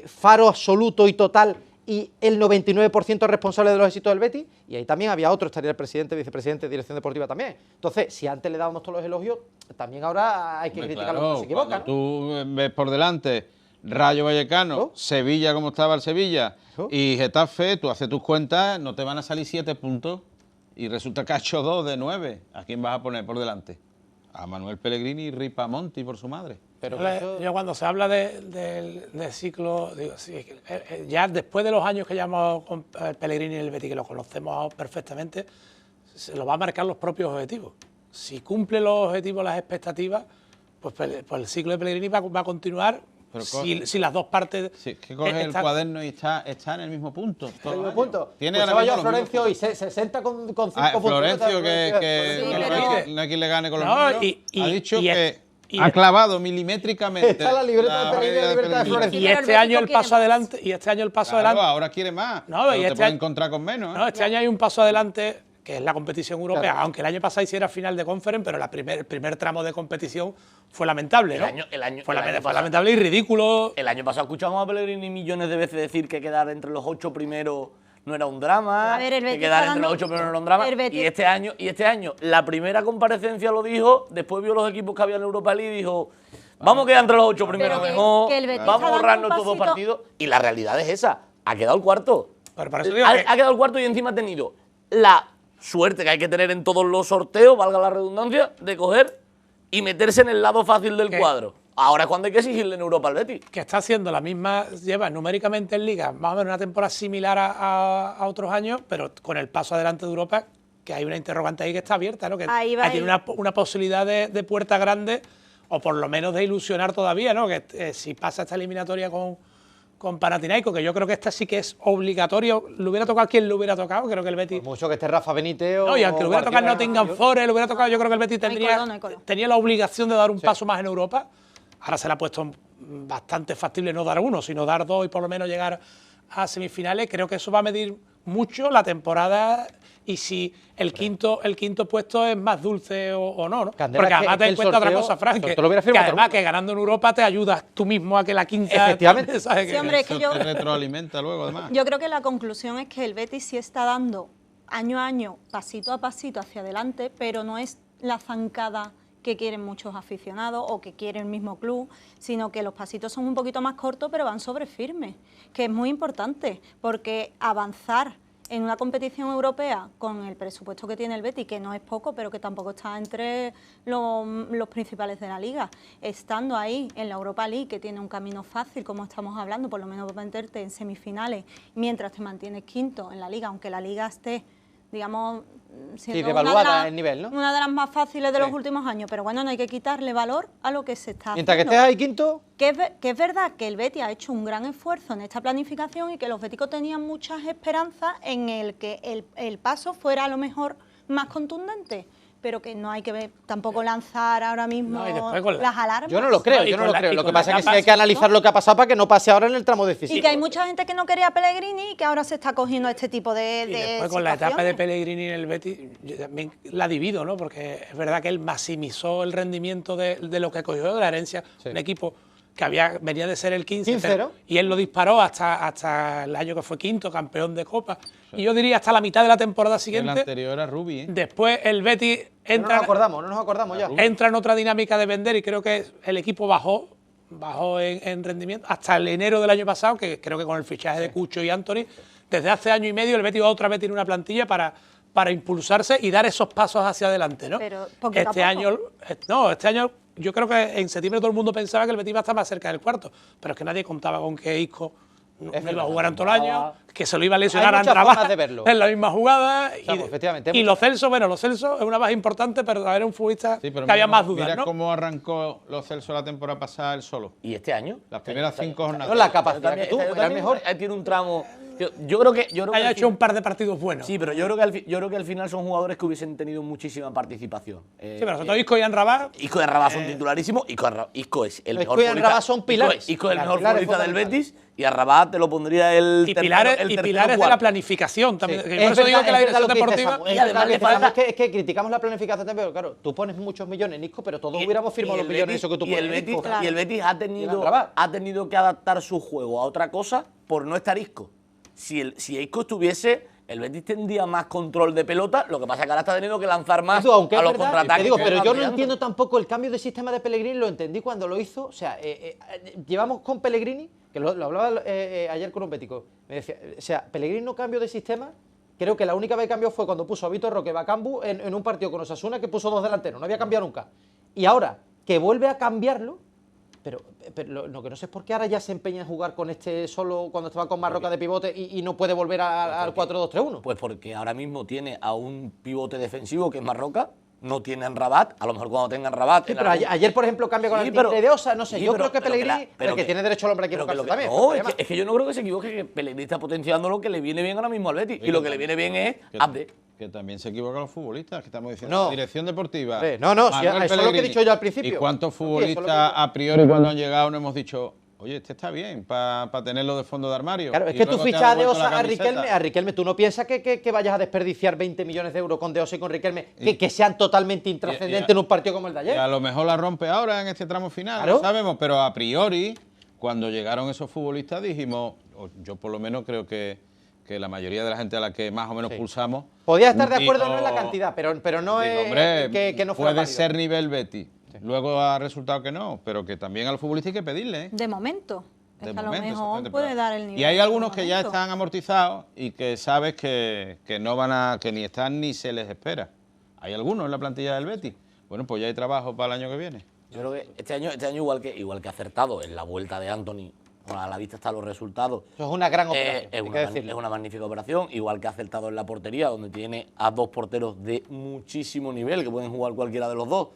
faro absoluto y total y el 99% responsable de los éxitos del Betis, y ahí también había otro, estaría el presidente, vicepresidente, dirección deportiva también. Entonces, si antes le dábamos todos los elogios, también ahora hay que criticar a los que se equivocan, cuando ¿no? tú ves por delante Rayo Vallecano, ¿Oh? Sevilla como estaba el Sevilla ¿Oh? y Getafe, tú haces tus cuentas, no te van a salir 7 puntos y resulta que ha hecho 2 de 9. ¿A quién vas a poner por delante? A Manuel Pellegrini y Ripamonti por su madre. Pero Yo cuando se habla del ciclo, digo, sí, ya después de los años que llevamos con Pellegrini y el Betis, que lo conocemos perfectamente, se lo va a marcar los propios objetivos. Si cumple los objetivos, las expectativas, pues el ciclo de Pellegrini va a continuar. Pero si las dos partes... Sí, es que coge el cuaderno y está en el mismo punto. ¿En el mismo punto? Tiene pues ahora se vaya mismo Florencio y 60 con 5 puntos. Florencio, que Sí, no pero- hay quien le gane con los No, números, y- ha dicho y- que y- ha clavado milimétricamente Está la libreta de Pellegrini, la libreta de Florencio. Y pero el este año Betis el paso quiere más. adelante, y este año el paso Claro, adelante. ahora quiere más. No, pero y te este puede año- encontrar con menos. No, este año hay un paso adelante, que es la competición europea, Claro. aunque el año pasado hiciera final de conference, pero el primer tramo de competición fue lamentable, ¿no? Fue lamentable y ridículo. El año pasado escuchamos a Pellegrini millones de veces decir que quedar entre los 8 primeros no era un drama, A ver, el que Betis quedar está entre los dando- 8 primeros no era un drama. el Betis- Y este año, la primera comparecencia lo dijo, después vio los equipos que había en Europa League y dijo, vamos a quedar entre los 8 primeros que- mejor, que el Betis vamos está a dando ahorrarnos un estos dos pasito. partidos. Y la realidad es esa, ha quedado el cuarto. Pero por eso digo Ha que- quedado el cuarto y encima ha tenido la suerte que hay que tener en todos los sorteos, valga la redundancia, de coger y meterse en el lado fácil del ¿Qué? cuadro. Ahora es cuando hay que exigirle en Europa al Betis. que está haciendo la misma, lleva numéricamente en Liga más o menos una temporada similar a otros años, pero con el paso adelante de Europa, que hay una interrogante ahí que está abierta, ¿no? Que Ahí va, tiene ahí. una posibilidad de puerta grande, o por lo menos de ilusionar todavía, ¿no? Que si pasa esta eliminatoria con Panathinaikos, que yo creo que esta sí que es obligatorio, le hubiera tocado a quien le hubiera tocado, creo que el Betis... Por mucho que esté Rafa Benítez o... No, y aunque le hubiera tocado Guardiola, Nottingham Forest, le hubiera tocado, yo creo que el Betis No hay color, no hay color. tenía la obligación de dar un paso más en Europa. Ahora se le ha puesto bastante factible no dar uno, sino dar dos y por lo menos llegar a semifinales. Creo que eso va a medir mucho la temporada y si el quinto puesto es más dulce o no, ¿no? Candela, Porque es que- además es ten que en el cuenta otra sorteo- cosa, Frank, el que sorteo lo hubiera firmado todo el además mundo. que ganando en Europa te ayudas tú mismo a que la quinta... Efectivamente. ¿sabes? Sí, hombre, es que Eso yo- te retroalimenta luego, además. Yo creo que la conclusión es que el Betis sí está dando año a año, pasito a pasito hacia adelante, pero no es la zancada que quieren muchos aficionados o que quiere el mismo club, sino que los pasitos son un poquito más cortos, pero van sobre firme, que es muy importante, porque avanzar en una competición europea con el presupuesto que tiene el Betis, que no es poco, pero que tampoco está entre los principales de la liga, estando ahí en la Europa League, que tiene un camino fácil, como estamos hablando, por lo menos para meterte en semifinales, mientras te mantienes quinto en la liga, aunque la liga esté, digamos, siendo devaluada el nivel, ¿no? una de las más fáciles de los Sí. últimos años, pero bueno, no hay que quitarle valor a lo que se está Mientras que haciendo. estés ahí quinto, Que es verdad que el Betis ha hecho un gran esfuerzo en esta planificación y que los béticos tenían muchas esperanzas en el que el paso fuera a lo mejor más contundente, pero que no hay que tampoco lanzar ahora mismo No, y después con la- las alarmas. yo no lo creo, No, y yo no con lo la- creo. y Lo que con la pasa es que sí etapa- hay que analizar ¿no? lo que ha pasado para que no pase ahora en el tramo decisivo. Y que hay mucha gente que no quería a Pellegrini y que ahora se está cogiendo este tipo de Y después con la etapa de situaciones. Pellegrini en el Betis, yo también la divido, ¿no? Porque es verdad que él maximizó el rendimiento de lo que cogió de la herencia, Sí. un equipo que venía de ser el 15, 15, pero- ¿no? y él lo disparó hasta el año que fue quinto, campeón de Copa. Y yo diría hasta la mitad de la temporada El siguiente. anterior era Rubi, ¿eh? Después el Betis No nos acordamos ya. entra en otra dinámica de vender y creo que el equipo bajó en rendimiento hasta el enero del año pasado, que creo que con el fichaje de Cucho y Anthony, desde hace año y medio el Betis otra vez tiene una plantilla para impulsarse y dar esos pasos hacia adelante, ¿no? Pero poquito a Este año yo creo que en septiembre todo el mundo pensaba que el Betis iba a estar más cerca del cuarto, pero es que nadie contaba con que Isco no Es iba a verdad, jugar en todo el año, jugaba. que se lo iba a lesionar Hay a muchas Andrabá formas de verlo. en la misma jugada. Claro, efectivamente, y Lo Celso, bueno, Lo Celso es una baja importante, pero era un futbolista Sí, pero que había mira, más dudas, mira ¿no? cómo arrancó los Celso la temporada pasada él solo. ¿Y este año? Las primeras 5 jornadas. No, la capacidad También- que tuvo, este era el también mejor. Tiene un tramo. Yo creo que. Haya al hecho fin- un par de partidos buenos. Sí, pero yo creo que al final son jugadores que hubiesen tenido muchísima participación. Sí, pero sobre todo Isco y Andrabá, Isco y Arrabá son titularísimos. Isco es el Isco mejor y Arrabá son pilares. Isco es el mejor Pilares futbolista del fundamentales. Betis y Arrabá te lo pondría el y tercero- pilares, el y tercero pilares de cuarto. la planificación también. Sí. Que por eso digo que la dirección deportiva. Y además es que criticamos la planificación también, pero claro, tú pones muchos millones en Isco, pero todos hubiéramos firmado los millones eso que tú y el pones en Betis, Isco. y el Betis ha tenido que adaptar su juego a otra cosa por no estar Isco. Si Isco estuviese, el Betis tendría más control de pelota, lo que pasa es que ahora está teniendo que lanzar más Eso, aunque a es los verdad, contraataques. te digo, que pero van yo no brillando. entiendo tampoco el cambio de sistema de Pellegrini, lo entendí cuando lo hizo. O sea, llevamos con Pellegrini, que lo hablaba ayer con un bético, me decía, o sea, Pellegrini no cambió de sistema. Creo que la única vez que cambió fue cuando puso a Vitor Roque Bacambu en un partido con Osasuna, que puso dos delanteros, no había cambiado nunca. y ahora que vuelve a cambiarlo, pero lo que no sé es por qué ahora ya se empeña en jugar con este solo cuando estaba con Marroca de pivote y no puede volver al 4-2-3-1. Pues porque ahora mismo tiene a un pivote defensivo que es Marroca, no tiene a Rabat, a lo mejor cuando tengan Rabat... Sí, pero ayer, por ejemplo, cambia con Sí, el pero- timbre de Osa, no sé, sí, yo pero- creo que pero que Pellegrini, la- pero que que- tiene derecho el hombre a Pero que equivocarse lo que, también. no, problema. es que yo no creo que se equivoque, que Pellegrini está potenciando lo que le viene bien ahora mismo al Betis. Y lo que le viene bien es Que- Abde. Que también se equivocan los futbolistas, que estamos diciendo. No. La dirección deportiva. Hombre, no, sí, Manuel eso es lo que he Pellegrini. dicho yo al principio. ¿Y cuántos Sí, eso es lo que futbolistas digo. a priori cuando han llegado no hemos dicho, oye, este está bien para tenerlo de fondo de armario? Claro, es Y que tú luego te fichas has a De devuelto la Osa a camiseta? Riquelme, tú no piensas que vayas a desperdiciar 20 millones de euros con De Osa y con Riquelme, que sean totalmente intrascendentes en un partido como el de Y a ayer. lo mejor la rompe ahora en este tramo final, Claro. no sabemos, pero a priori, cuando llegaron esos futbolistas dijimos, o yo por lo menos creo que la mayoría de la gente a la que más o menos Sí. pulsamos... Podía estar de acuerdo dijo- no en la cantidad, pero no digo, es hombre, que no fuera puede válido. ser nivel Betis. Luego ha resultado que no, pero que también a los futbolistas hay que pedirle, ¿eh? De momento. Es De que a lo momento, mejor exactamente, puede pero- dar el nivel. Y hay de algunos que ya momento. están amortizados y que sabes que no van a, que ni están ni se les espera. Hay algunos en la plantilla del Betis. Bueno, pues ya hay trabajo para el año que viene. Yo creo que este año igual que ha acertado en la vuelta de Anthony, bueno, a la vista están los resultados. Eso es una gran operación, Es hay que es decirlo. una magnífica operación, igual que ha acertado en la portería, donde tiene a dos porteros de muchísimo nivel, que pueden jugar cualquiera de los dos.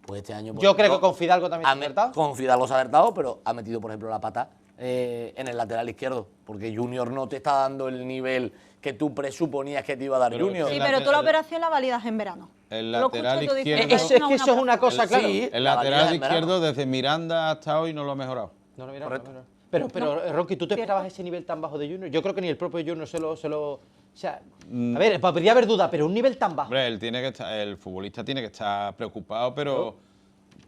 Pues este año... por Yo creo ejemplo, que con Fidalgo también se ha acertado. Con Fidalgo se ha acertado, pero ha metido, por ejemplo, la pata en el lateral izquierdo, porque Junior no te está dando el nivel que tú presuponías que te iba a dar Pero Junior. Sí, el pero tú la lateral- operación la validas en verano. el Lo escucho lateral y tú dices, izquierdo- "Me Es parece que eso es una cosa, claro. Sí, El la lateral validez en verano. izquierdo desde Miranda hasta hoy no lo ha mejorado. No, no, mira, no, no. Pero Ronqui, ¿tú te esperabas ese nivel tan bajo de Junior? Yo creo que ni el propio Junior se lo... O sea, a ver, podría haber duda, pero un nivel tan bajo. Hombre, él tiene que estar, el futbolista tiene que estar preocupado, pero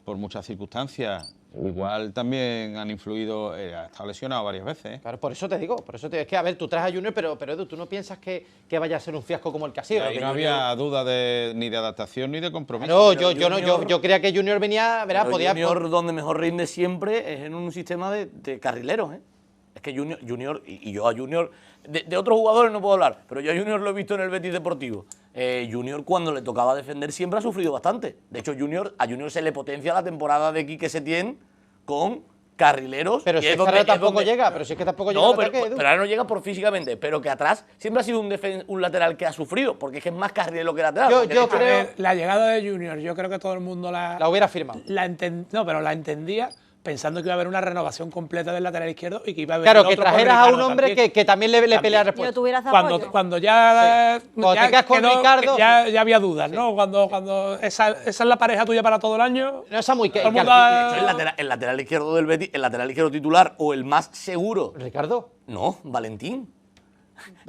por muchas circunstancias. Igual también han influido, ha estado lesionado varias veces, ¿eh? Claro, por eso te digo, es que, a ver, tú traes a Junior, pero Edu, tú no piensas que vaya a ser un fiasco como el que ha sido. Ahí no había duda ni de adaptación ni de compromiso. No, Pero yo creía que Junior venía, verá, Pero podía... Junior donde mejor rinde siempre es en un sistema de carrileros, ¿eh? Es que Junior y yo a Junior, de otros jugadores no puedo hablar, pero yo a Junior lo he visto en el Betis Deportivo. Junior cuando le tocaba defender siempre ha sufrido bastante. De hecho, a Junior se le potencia la temporada de Quique Setién con carrileros. Pero y si es es que donde- ahora es tampoco donde- llega, pero si es que tampoco llega No, al pero, ataque, Edu. pero ahora no llega por físicamente, pero que atrás siempre ha sido un lateral que ha sufrido, porque es que es más carrilero que lateral. Yo porque de hecho, creo- A ver, la llegada de Junior, yo creo que todo el mundo La hubiera firmado. no, pero la entendía pensando que iba a haber una renovación completa del lateral izquierdo y que iba a haber Claro, que otro con trajeras a un Ricardo hombre también. que también le pelea Yo respuesta. tuvieras de apoyo. Cuando ya, Cuando ya te quedas con quedó- Ricardo, ya había dudas, ¿no? Cuando esa es la pareja tuya para todo el año. No, esa muy... Todo el que al mundo fin- ha- el lateral izquierdo del Betis, el lateral izquierdo titular o el más seguro. Ricardo. No, Valentín.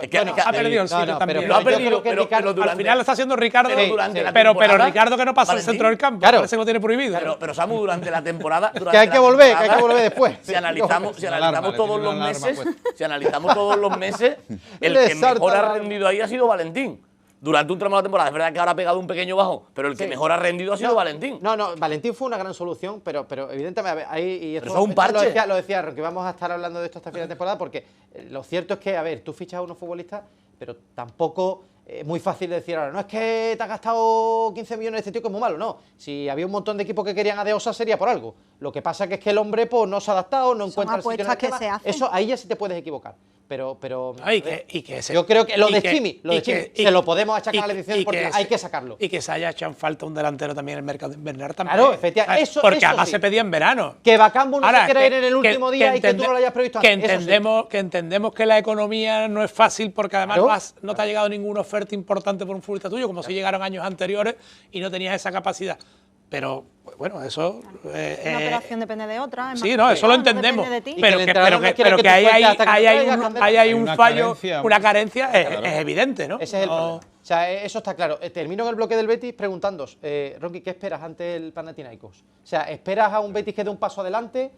Es Bueno, ha perdido el no, sitio no, también. pero Lo ha yo creo perdido, que pero Ricardo- durante- Al final lo está haciendo Ricardo, Pero durante la pero temporada, Ricardo que no pasa el Valentín. centro del campo, Claro. parece que lo tiene prohibido. Pero Samu, durante la temporada. Que hay que volver después. Si analizamos, Una alarma, le todos tiene los una alarma meses, puesta. si analizamos todos los meses, el Le que salta mejor la ha alarma. rendido ahí ha sido Valentín. Durante un tramo de la temporada. Es verdad que ahora ha pegado un pequeño bajo, pero el que Sí. mejor ha rendido ha sido Valentín. No, Valentín fue una gran solución, pero evidentemente a ver, ahí y esto, Pero eso es un esto parche. lo decía Ron, que vamos a estar hablando de esto hasta final de temporada, porque lo cierto es que, a ver, tú fichas a unos futbolistas, pero tampoco es muy fácil de decir ahora, no es que te has gastado 15 millones de este tío que es muy malo, no. Si había un montón de equipos que querían a De Osa sería por algo. Lo que pasa que es que el hombre pues, no se ha adaptado, no encuentra el sitio en el apuestas que esquema. se hacen. Eso ahí ya sí te puedes equivocar. Pero No, y que ese- yo creo que lo y de que- Chimi, y que- se lo podemos achacar y a la que- edición y porque que hay se- que sacarlo. Y que se haya hecho en falta un delantero también en el mercado de invernal también. Claro, efectivamente, ¿Sabes? eso- Porque eso además sí. se pedía en verano. Que Bacambu no Ahora, se quiera ir en el último día y que tú entende- no lo hayas previsto que antes. Eso sí. entendemos que la economía no es fácil porque además Claro. no te ha llegado ninguna oferta importante por un futbolista tuyo, como si llegaron años anteriores y no tenías esa capacidad. Pero, bueno, eso... Una operación depende de otra. es Sí, más no, eso lo complicado, no entendemos. depende de ti. Y que el entrenador no quiere que tú ahí sueltes hasta que hay tú traigas, Candela. hay Hay un una fallo, carencia. una carencia, Claro. es evidente, ¿no? Ese es el No- problema. O sea, eso está claro. Termino en el bloque del Betis preguntándoos, Ronqui, ¿qué esperas ante el Panathinaikos? O sea, ¿esperas a un Betis que dé un paso adelante?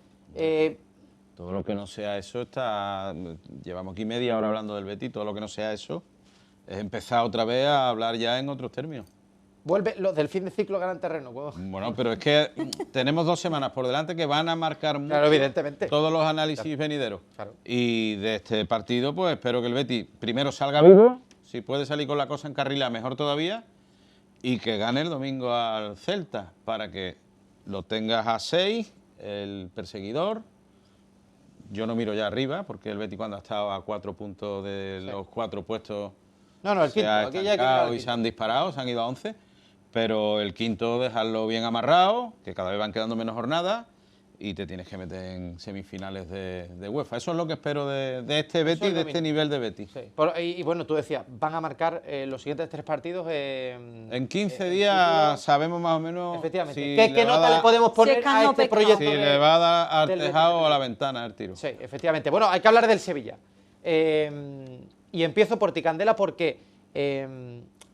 Todo lo que no sea eso está... Llevamos aquí media hora hablando del Betis, todo lo que no sea eso es empezar otra vez a hablar ya en otros términos. Vuelve los del fin de ciclo ganan terreno. Bueno, pero es que tenemos 2 semanas por delante que van a marcar mucho Claro, evidentemente. todos los análisis venideros. Claro. Y de este partido, pues espero que el Betis primero salga vivo, si puede salir con la cosa encarrilada, mejor todavía, y que gane el domingo al Celta, para que lo tengas a 6, el perseguidor. Yo no miro ya arriba, porque el Betis cuando ha estado a 4 puntos de los 4 puestos No, el se quinto. ha Aquí ya hay que mirar estancado el y se quinto. han disparado, se han ido a 11. Pero el quinto, dejarlo bien amarrado, que cada vez van quedando menos jornadas y te tienes que meter en semifinales de UEFA. Eso es lo que espero de este Betis, es lo de este mismo. nivel de Betis. Sí. Y bueno, tú decías, van a marcar los siguientes 3 partidos. En 15 en días título. sabemos más o menos Efectivamente. si ¿Qué le va a nota le dar- podemos poner Secano a este pecado. proyecto? si le va a dar al del Betis tejado o a la Femenino? ventana el tiro. Sí, efectivamente. Bueno, hay que hablar del Sevilla. Y empiezo por ti, Candela, porque,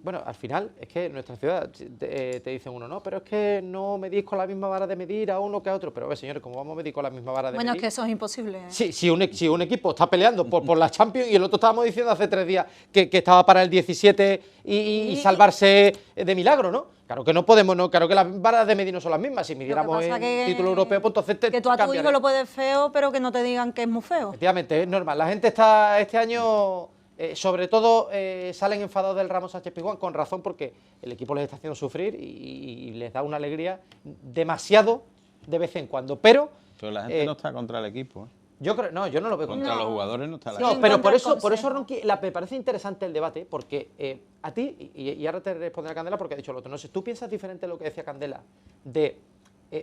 bueno, al final es que en nuestra ciudad te dicen uno, no, pero es que no medís con la misma vara de medir a uno que a otro. Pero, a ver, señores, ¿cómo vamos a medir con la misma vara de Bueno, es medir? que eso es imposible. Sí, si un equipo está peleando por la Champions y el otro estábamos diciendo hace 3 días que estaba para el 17 y salvarse de milagro, ¿no? Claro que no podemos, no, claro que las varas de medir no son las mismas. Si midiéramos pasa en que- título europeo, pues entonces Que tú a tu hijo cambiaría. lo puedes feo, pero que no te digan que es muy feo. Efectivamente, es normal. La gente está este año, sobre todo, salen enfadados del Ramos Sánchez Pizjuán con razón porque el equipo les está haciendo sufrir y les da una alegría demasiado de vez en cuando. Pero Pero la gente Eh, no está contra el equipo, ¿eh? yo creo, no, yo no lo veo Contra contra. los jugadores no está la No, Sí, pero contra por el eso, consejo. Ronqui, me parece interesante el debate, porque a ti, y ahora te responderá Candela porque ha dicho el otro, no sé, ¿tú piensas diferente de lo que decía Candela?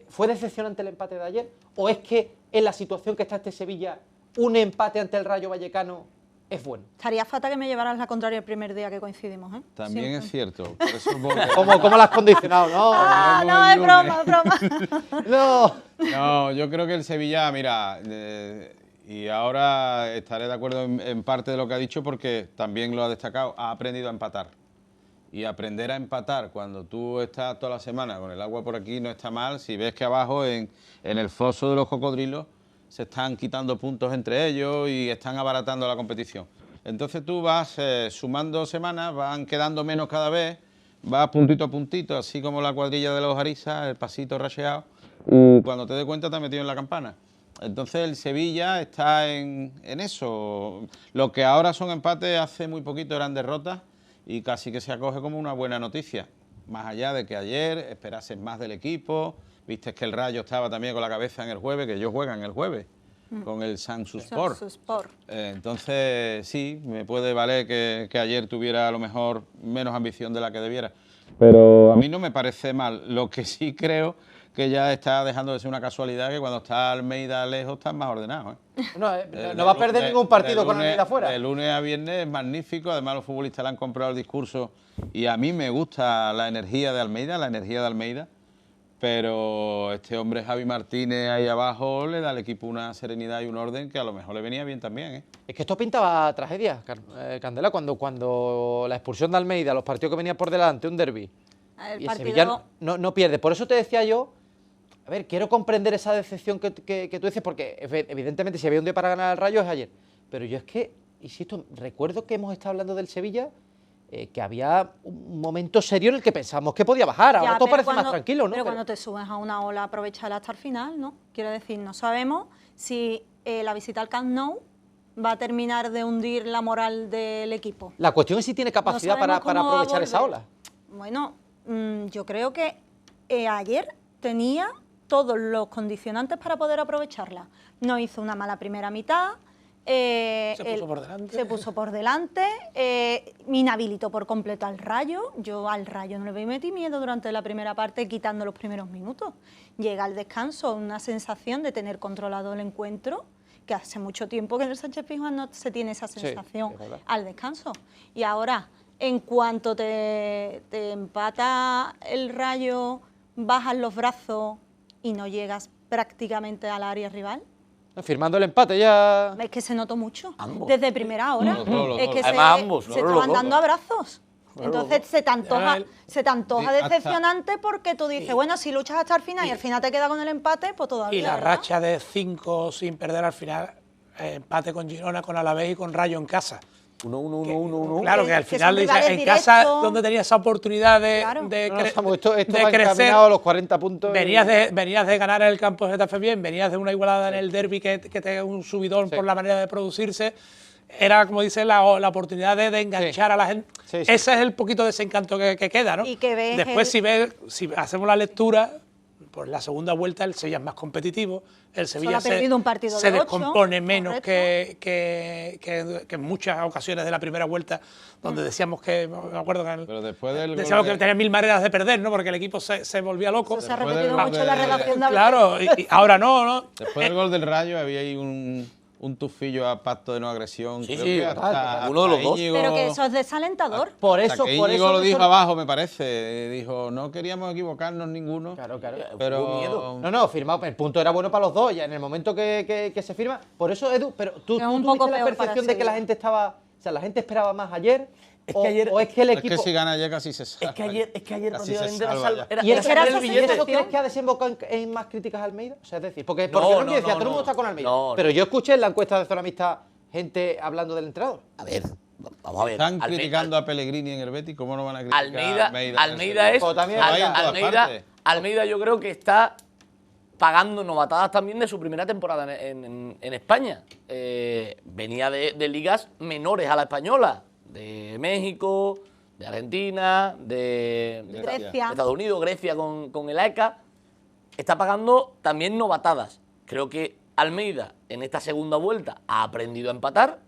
¿Fue decepcionante el empate de ayer? ¿O es que en la situación que está este Sevilla, un empate ante el Rayo Vallecano es bueno? Estaría fatal que me llevaras la contraria el primer día que coincidimos, ¿eh? También Siempre. es cierto. Por eso porque- ¿Cómo lo has condicionado? No, Ah, Veremos no, el es lunes. broma, es broma. no. No, yo creo que el Sevilla, mira, y ahora estaré de acuerdo en parte de lo que ha dicho porque también lo ha destacado, ha aprendido a empatar. Y aprender a empatar cuando tú estás toda la semana con el agua por aquí no está mal. Si ves que abajo en el foso de los cocodrilos se están quitando puntos entre ellos y están abaratando la competición. Entonces tú vas sumando semanas, van quedando menos cada vez, vas puntito a puntito, así como la cuadrilla de los Arisas, el pasito rasheado, y cuando te des cuenta te has metido en la campana. Entonces el Sevilla está en eso. Lo que ahora son empates, hace muy poquito eran derrotas y casi que se acoge como una buena noticia. Más allá de que ayer esperases más del equipo, viste que el Rayo estaba también con la cabeza en el jueves, que ellos juegan el jueves, con el Samsunspor. Sport. Entonces, sí, me puede valer que ayer tuviera a lo mejor menos ambición de la que debiera. Pero a mí no me parece mal. Lo que sí creo que ya está dejando de ser una casualidad que cuando está Almeida lejos está más ordenado, ¿eh? No va a perder ningún partido de con lunes- Almeida fuera. De lunes a viernes es magnífico, además los futbolistas le han comprado el discurso y a mí me gusta la energía de Almeida, pero este hombre Javi Martínez ahí abajo le da al equipo una serenidad y un orden que a lo mejor le venía bien también, ¿eh? Es que esto pintaba tragedia, Candela, cuando la expulsión de Almeida, los partidos que venían por delante, un derbi, El y el partido- Sevilla no pierde. Por eso te decía yo, a ver, quiero comprender esa decepción que tú dices, porque evidentemente si había un día para ganar al Rayo es ayer. Pero yo es que, insisto, recuerdo que hemos estado hablando del Sevilla, que había un momento serio en el que pensamos que podía bajar. Ahora Ya, todo pero parece más cuando- tranquilo, ¿no? Pero cuando te subes a una ola, aprovechala hasta el final, ¿no? Quiero decir, no sabemos si la visita al Camp Nou va a terminar de hundir la moral del equipo. La cuestión es si tiene capacidad No para sabemos cómo va a aprovechar esa volver. ola. Bueno, yo creo que ayer tenía todos los condicionantes para poder aprovecharla. No hizo una mala primera mitad. Se puso por delante. Se puso por delante, inhabilitó por completo al Rayo. Yo al Rayo no le metí miedo durante la primera parte, quitando los primeros minutos. Llega al descanso una sensación de tener controlado el encuentro, que hace mucho tiempo que en el Sánchez Pizjuán no se tiene esa Sí, sensación es verdad. al descanso. Y ahora, en cuanto te empata el Rayo, bajas los brazos y no llegas prácticamente al área rival. Firmando el empate ya. Es que se notó mucho. Ambos. Desde primera hora. Los dos. Es que Además, ambos, se los estaban dos. dando abrazos. Entonces se te antoja, Ya, hasta- decepcionante porque tú dices, bueno, si luchas hasta el final y al final te queda con el empate, pues todavía. Y la ¿verdad? racha de 5 sin perder al final, empate con Girona, con Alavés y con Rayo en casa. 1-1-1-1-1. Claro, que al Que final son dice, rivales en casa directos. donde tenías esa oportunidad de, Claro. de, No, cre- Samu, esto de va crecer. encaminado a los 40 puntos. Venías de ganar el campo de Getafe bien, venías de una igualada en el derbi que te da un subidón Sí. por la manera de producirse. Era, como dice, la oportunidad de enganchar a la gente. Sí, sí. Ese es el poquito desencanto que queda, ¿no? Y que ves Después, si hacemos la lectura, Pues la segunda vuelta el Sevilla es más competitivo, el Sevilla ha perdido un partido se de 8, descompone menos correcto. que en muchas ocasiones de la primera vuelta, donde decíamos que, me acuerdo que Pero después del gol decíamos que de- tenía 1000 maneras de perder, ¿no? Porque el equipo se volvía loco. Eso se ha Después del repetido gol mucho en la de- redacción de Claro, y ahora no. Después del gol del Rayo había ahí un tufillo a pacto de no agresión. Sí, Creo sí, que hasta uno de los dos. Íñigo- Pero que eso es desalentador. Por hasta eso, que por Íñigo eso lo me dijo sor- abajo, me parece. Dijo, no queríamos equivocarnos ninguno. Claro, claro. Pero miedo. No, firmado. El punto era bueno para los dos. Ya en el momento que se firma. Por eso, Edu, pero tú, Es tú un tuviste poco la peor para percepción de que la Sevilla. gente estaba. O sea, la gente esperaba más ayer. Es o, que ayer- o es que el es equipo. que si gana ayer casi se salva. Es que ayer Casi se prácticamente era salva salva. ya. ¿Y es eso, que era eso- esa y sensación. eso crees que ha desembocado en más críticas a Almeida? O sea, es decir, porque No, Ronqui no, decía, no, todo el mundo no. está con Almeida. No. Pero yo escuché en la encuesta de Zona Mixta gente hablando del entrenador. A ver, vamos a ver. Están criticando a Pellegrini en el Betis, ¿cómo no van a criticar Almeida, a Almeida? Almeida es. Pues también Vaya en todas partes. Almeida yo creo que está pagando novatadas también de su primera temporada en España. Venía de ligas menores a la española, de México, de Argentina, de Grecia. Estados Unidos, Grecia con el AECA. Está pagando también novatadas. Creo que Almeida en esta segunda vuelta ha aprendido a empatar.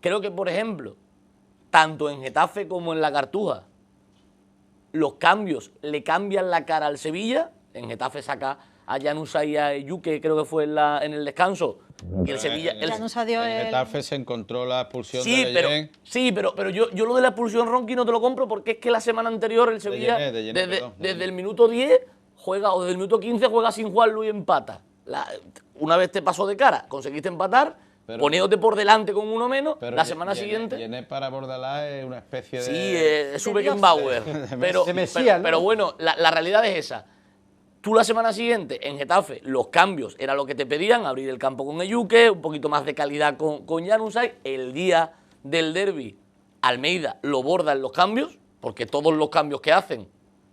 Creo que, por ejemplo, tanto en Getafe como en la Cartuja, los cambios le cambian la cara al Sevilla. En Getafe saca a Llanusa y a Yuque, creo que fue en el descanso. Y el Sevilla. Ya nos ha dio en el- Getafe se encontró la expulsión Sí, de pero, Leyen. pero yo lo de la expulsión Ronqui no te lo compro porque es que la semana anterior el Sevilla, De Llené, perdón. desde el minuto 10 juega, o desde el minuto 15 juega sin Juan Luis y empata. Una vez te pasó de cara, conseguiste empatar, Pero- poniéndote por delante con uno menos, Pero la semana Llené- siguiente. Llené para Bordalás es una especie de... Sí, es su Beckenbauer. Pero, De Mesías, pero, ¿no? pero bueno, la realidad es esa. Tú la semana siguiente en Getafe, los cambios era lo que te pedían, abrir el campo con Eyuque, un poquito más de calidad con Januzaj. El día del derbi, Almeida lo borda en los cambios, porque todos los cambios que hacen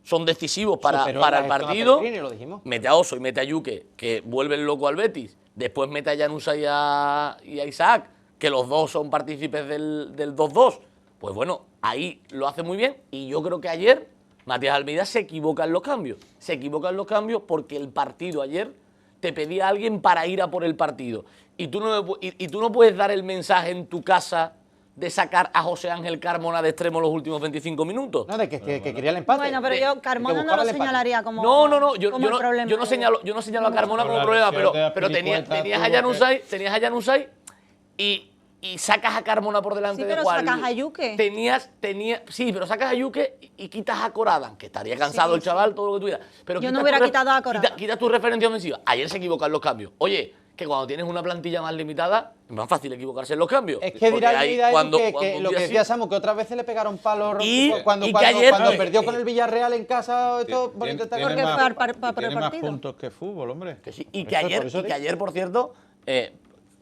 son decisivos para Superó el la gestión a partido. Pellegrini, lo dijimos. Mete a Oso y mete a Yuque, que vuelven loco al Betis. Después mete a Januzaj y a Isaac, que los dos son partícipes del 2-2. Pues bueno, ahí lo hace muy bien. Y yo creo que ayer Matías Almeida se equivoca en los cambios. Se equivoca en los cambios porque el partido ayer te pedía a alguien para ir a por el partido. Y tú no puedes dar el mensaje en tu casa de sacar a José Ángel Carmona de extremo los últimos 25 minutos. No, de que quería el empate. Bueno, pero De- yo de Carmona no buscaba lo el empate. señalaría como Yo como el problema. no señalo a Carmona como La problema, lesión de pero Azpilicueta tenías a Januzaj y sacas a Carmona por delante Sí, de pero Juan. sacas a Yuque. Sí, pero sacas a Yuque y quitas a Corada, que estaría cansado el chaval, todo lo que tú digas. Pero Yo quitas no hubiera tu ref- quitado a Corada. Quitas tu referencia ofensiva. Ayer se equivocan los cambios. Oye, que cuando tienes una plantilla más limitada, es más fácil equivocarse en los cambios. Es que dirá Porque ahí, Almeida, Edu, cuando que un lo que día decía así- Samu, que otras veces le pegaron palos Y- cuando y que ayer- perdió con el Villarreal en casa todo, por intentar Porque más- fue al por el tiene más partido. puntos que fútbol, hombre. Que sí, y Por que eso- ayer, por eso y que digo. ayer, por cierto,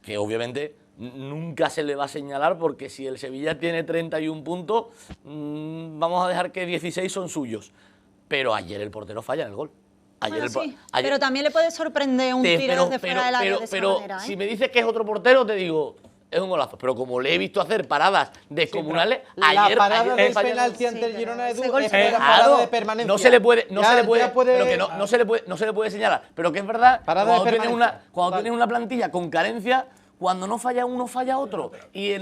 que obviamente nunca se le va a señalar porque si el Sevilla tiene 31 puntos, vamos a dejar que 16 son suyos. Pero ayer el portero falla en el gol. Ayer Bueno, el sí, ayer- pero también le puede sorprender un tiro desde fuera del área de esa manera, ¿eh? si me dices que es otro portero, te digo, es un golazo. Pero como le he visto hacer paradas descomunales, La ayer parada del falla- penalti ante Sí, el pero Girona, Edu, ese gol es se- una Claro, parada de permanencia. no se le puede, Ya pero que no se le puede señalar. Pero que es verdad, Parada de cuando tienes permanencia. cuando Vale. tienes una plantilla con carencia, cuando no falla uno, falla otro. Y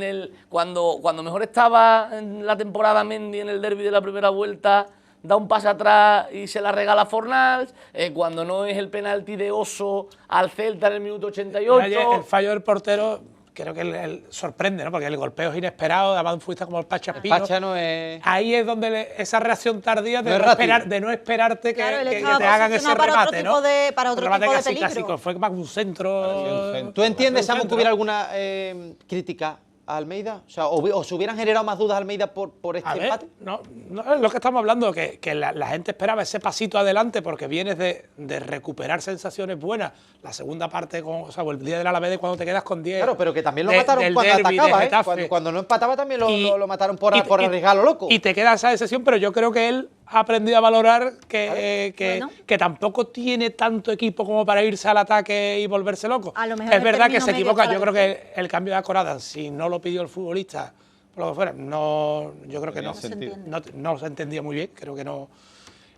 cuando mejor estaba en la temporada Mendy en el derbi de la primera vuelta, da un pase atrás y se la regala a Fornals. Cuando no es el penalti de Oso al Celta en el minuto 88. Ayer el fallo del portero creo que él sorprende, ¿no? Porque el golpeo es inesperado, además fuiste como el Pachaspino. Pacha no es... Ahí es donde esa reacción tardía de No es no, rápido. de no esperarte que, Claro, él que estaba te hagan ese posicionado para otro remate, tipo ¿no? para otro Un remate tipo de casi peligro. clásico, fue más un centro. Parecía un centro. ¿Tú entiendes, Samu, que centro. hubiera alguna crítica a Almeida? O sea, o se hubieran generado más dudas a Almeida por este A ver, empate. no es lo que estamos hablando, que la gente esperaba ese pasito adelante porque vienes de recuperar sensaciones buenas. La segunda parte, o sea, el día del Alavés, cuando te quedas con 10. Claro, pero que también lo de- mataron del cuando derbi de atacaba, ¿eh? Getafe. Cuando no empataba también Y- lo mataron por y- arriesgar lo loco. Y te queda esa decisión, pero yo creo que él ha aprendido a valorar que Bueno. que tampoco tiene tanto equipo como para irse al ataque y volverse loco. A lo mejor Es el verdad que término se medio equivoca. para Yo creo decir. que el cambio de Acorada, si no lo pidió el futbolista, por lo que fuera, no, yo creo que Tenía no. se sentido. entiende. No se entendía muy bien, creo que no.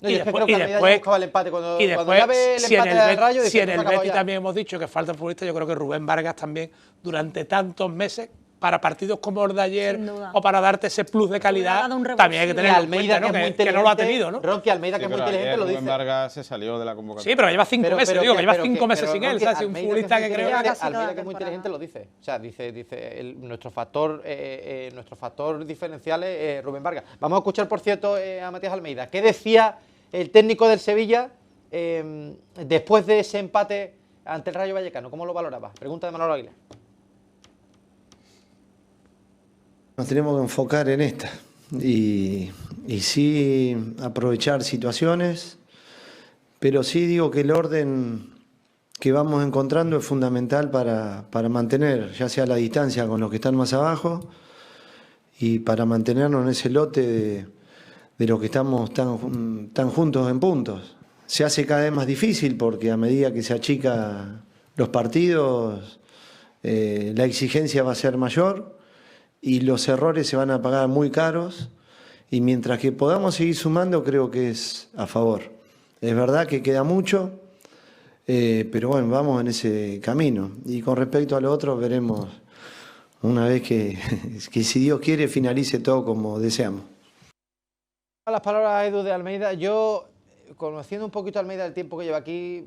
No, yo es que creo que Almeida ya buscaba el empate. Cuando ya ve el si empate del Rayo, dice, si en "Esto el se acabó Betis ya". también hemos dicho que falta futbolista, yo creo que Rubén Vargas también, durante tantos meses, para partidos como el de ayer, Sin duda. o para darte ese plus de calidad, dado un revulsivo. también hay que Y tener en Almeida, cuenta, ¿no? que es muy que inteligente, no lo ha tenido, ¿no? Ronqui Almeida, que es muy inteligente, lo Rubén dice. Vargas se salió de la convocatoria. Sí, pero lleva 5 meses, digo, que lleva 5 meses sin él, Ronqui, ¿sabes? Si un Almeida, futbolista que es muy creo inteligente, Casi Almeida, cada que es muy temporada. inteligente, lo dice. O sea, dice nuestro factor diferencial es Rubén Vargas. Vamos a escuchar, por cierto, a Matías Almeida. ¿Qué decía el técnico del Sevilla después de ese empate ante el Rayo Vallecano? ¿Cómo lo valoraba? Pregunta de Manolo Aguilar. Nos tenemos que enfocar en esta y sí aprovechar situaciones, pero sí digo que el orden que vamos encontrando es fundamental para mantener ya sea la distancia con los que están más abajo y para mantenernos en ese lote de los que estamos tan juntos en puntos. Se hace cada vez más difícil porque a medida que se achica los partidos, la exigencia va a ser mayor y los errores se van a pagar muy caros, y mientras que podamos seguir sumando creo que es a favor. Es verdad que queda mucho, pero bueno, vamos en ese camino. Y con respecto a lo otro veremos una vez que si Dios quiere finalice todo como deseamos. Las palabras, Edu, de Almeida. Yo, conociendo un poquito a Almeida del tiempo que lleva aquí,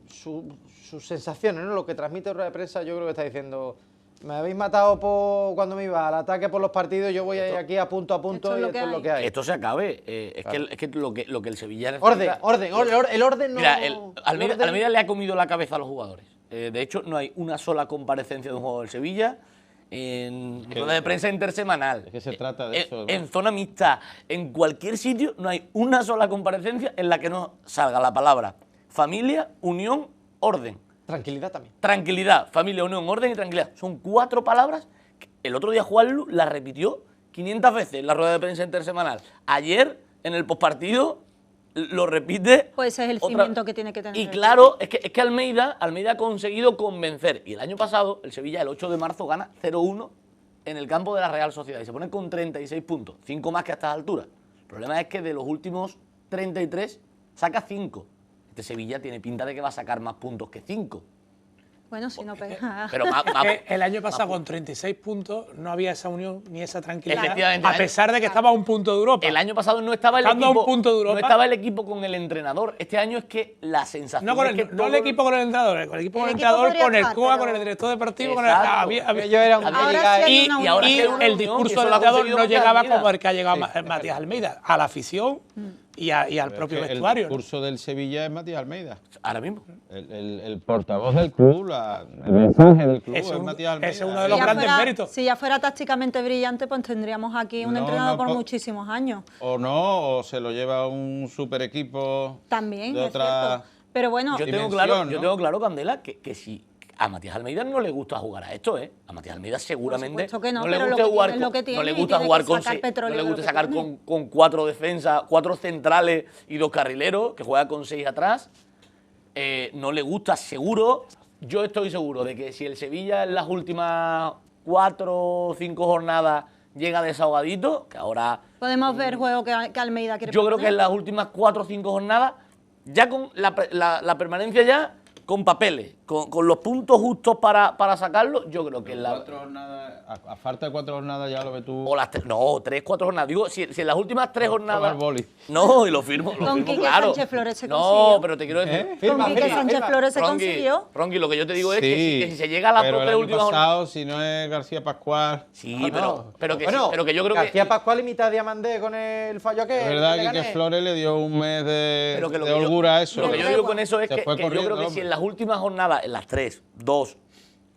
sus sensaciones, ¿no? Lo que transmite en rueda de prensa, yo creo que está diciendo: me habéis matado cuando me iba al ataque por los partidos, yo voy a ir aquí a punto Esto es y lo esto que es lo hay. que hay. Esto se acabe. Es que lo que el Sevilla Orden, necesita- el orden no... Mira, Almeida Almeida le ha comido la cabeza a los jugadores. De hecho, no hay una sola comparecencia de un jugador del Sevilla en rueda de prensa intersemanal. Es que se trata de eso, ¿no? En zona mixta, en cualquier sitio, no hay una sola comparecencia en la que no salga la palabra familia, unión, orden. Tranquilidad también. Tranquilidad, familia, unión, orden y tranquilidad. Son 4 palabras que el otro día Juanlu las repitió 500 veces en la rueda de prensa intersemanal. Ayer, en el postpartido, lo repite. Pues ese es el cimiento que tiene que tener. Y claro, es que Almeida ha conseguido convencer. Y el año pasado, el Sevilla, el 8 de marzo, gana 0-1 en el campo de la Real Sociedad. Y se pone con 36 puntos, 5 más que a estas alturas. El problema es que de los últimos 33, saca 5. Este Sevilla tiene pinta de que va a sacar más puntos que 5. Bueno, si no pega. Pero Que el año pasado con 36 puntos no había esa unión ni esa tranquilidad, Efectivamente, a pesar de que estaba a un punto de Europa. el año pasado no estaba el Estando a un equipo. punto de Europa. No estaba el equipo con el entrenador. Este año es que la sensación No, es que no el equipo con el entrenador, con el equipo con el equipo entrenador, podría con el estar, COA, pero- con el director deportivo, Exacto. Yo era un Ahora Liga, sí hay y, una y ahora y sí hay una el unión, discurso eso del lo ha entrenador conseguido no Matías llegaba Almeida. como el que ha llegado Matías Almeida, a la afición y al propio Es que vestuario. El ¿no? discurso del Sevilla es Matías Almeida. ahora mismo. El portavoz del club, el mensaje del club Ese es es Matías Almeida. ese es uno de los grandes méritos. Si ya fuera tácticamente brillante, pues tendríamos aquí un No, entrenador no, por po- muchísimos años. O no, o se lo lleva un super equipo También, de es otra... cierto. Pero bueno, Yo tengo dimensión, claro, ¿no? yo tengo claro, Candela, que si a Matías Almeida no le gusta jugar a esto, A Matías Almeida seguramente supuesto que no, le pero gusta lo que jugar tiene es lo que tiene no le y gusta tiene jugar que con sacar petróleo no le de lo gusta que sacar tiene. con 4 defensas, 4 centrales y 2 carrileros, que juega con 6 atrás. No le gusta seguro. Yo estoy seguro de que si el Sevilla en las últimas 4 o 5 jornadas llega desahogadito, que ahora podemos ver el juego que Almeida quiere yo creo que proponer. en las últimas 4 o 5 jornadas, ya con la permanencia ya con papeles, con los puntos justos para sacarlo, yo creo que en la... 4 jornadas, a falta de 4 jornadas ya lo ves tú. O las 3, 4 jornadas. Digo, si en las últimas 3 Tomar jornadas... boli. No, y lo firmo Con Quique claro. Sánchez Flores se No, consiguió. pero te quiero decir... Firma, Con Quique firma, Sánchez firma. Flores se Ronqui, consiguió. Ronqui, lo que yo te digo es que Sí, si se llega a las pero 2 el 3 año últimas jornadas... pasado, si no es García Pascual... Sí, pero que yo creo García que... Pascual imita a Diamandé con el fallo aquel. Es verdad le que gané. Flores le dio un mes de Pero que lo de que yo- holgura a eso. Lo que yo digo con eso es Se que fue yo creo corriendo, que si hombre. en las últimas jornadas, en las 3, 2,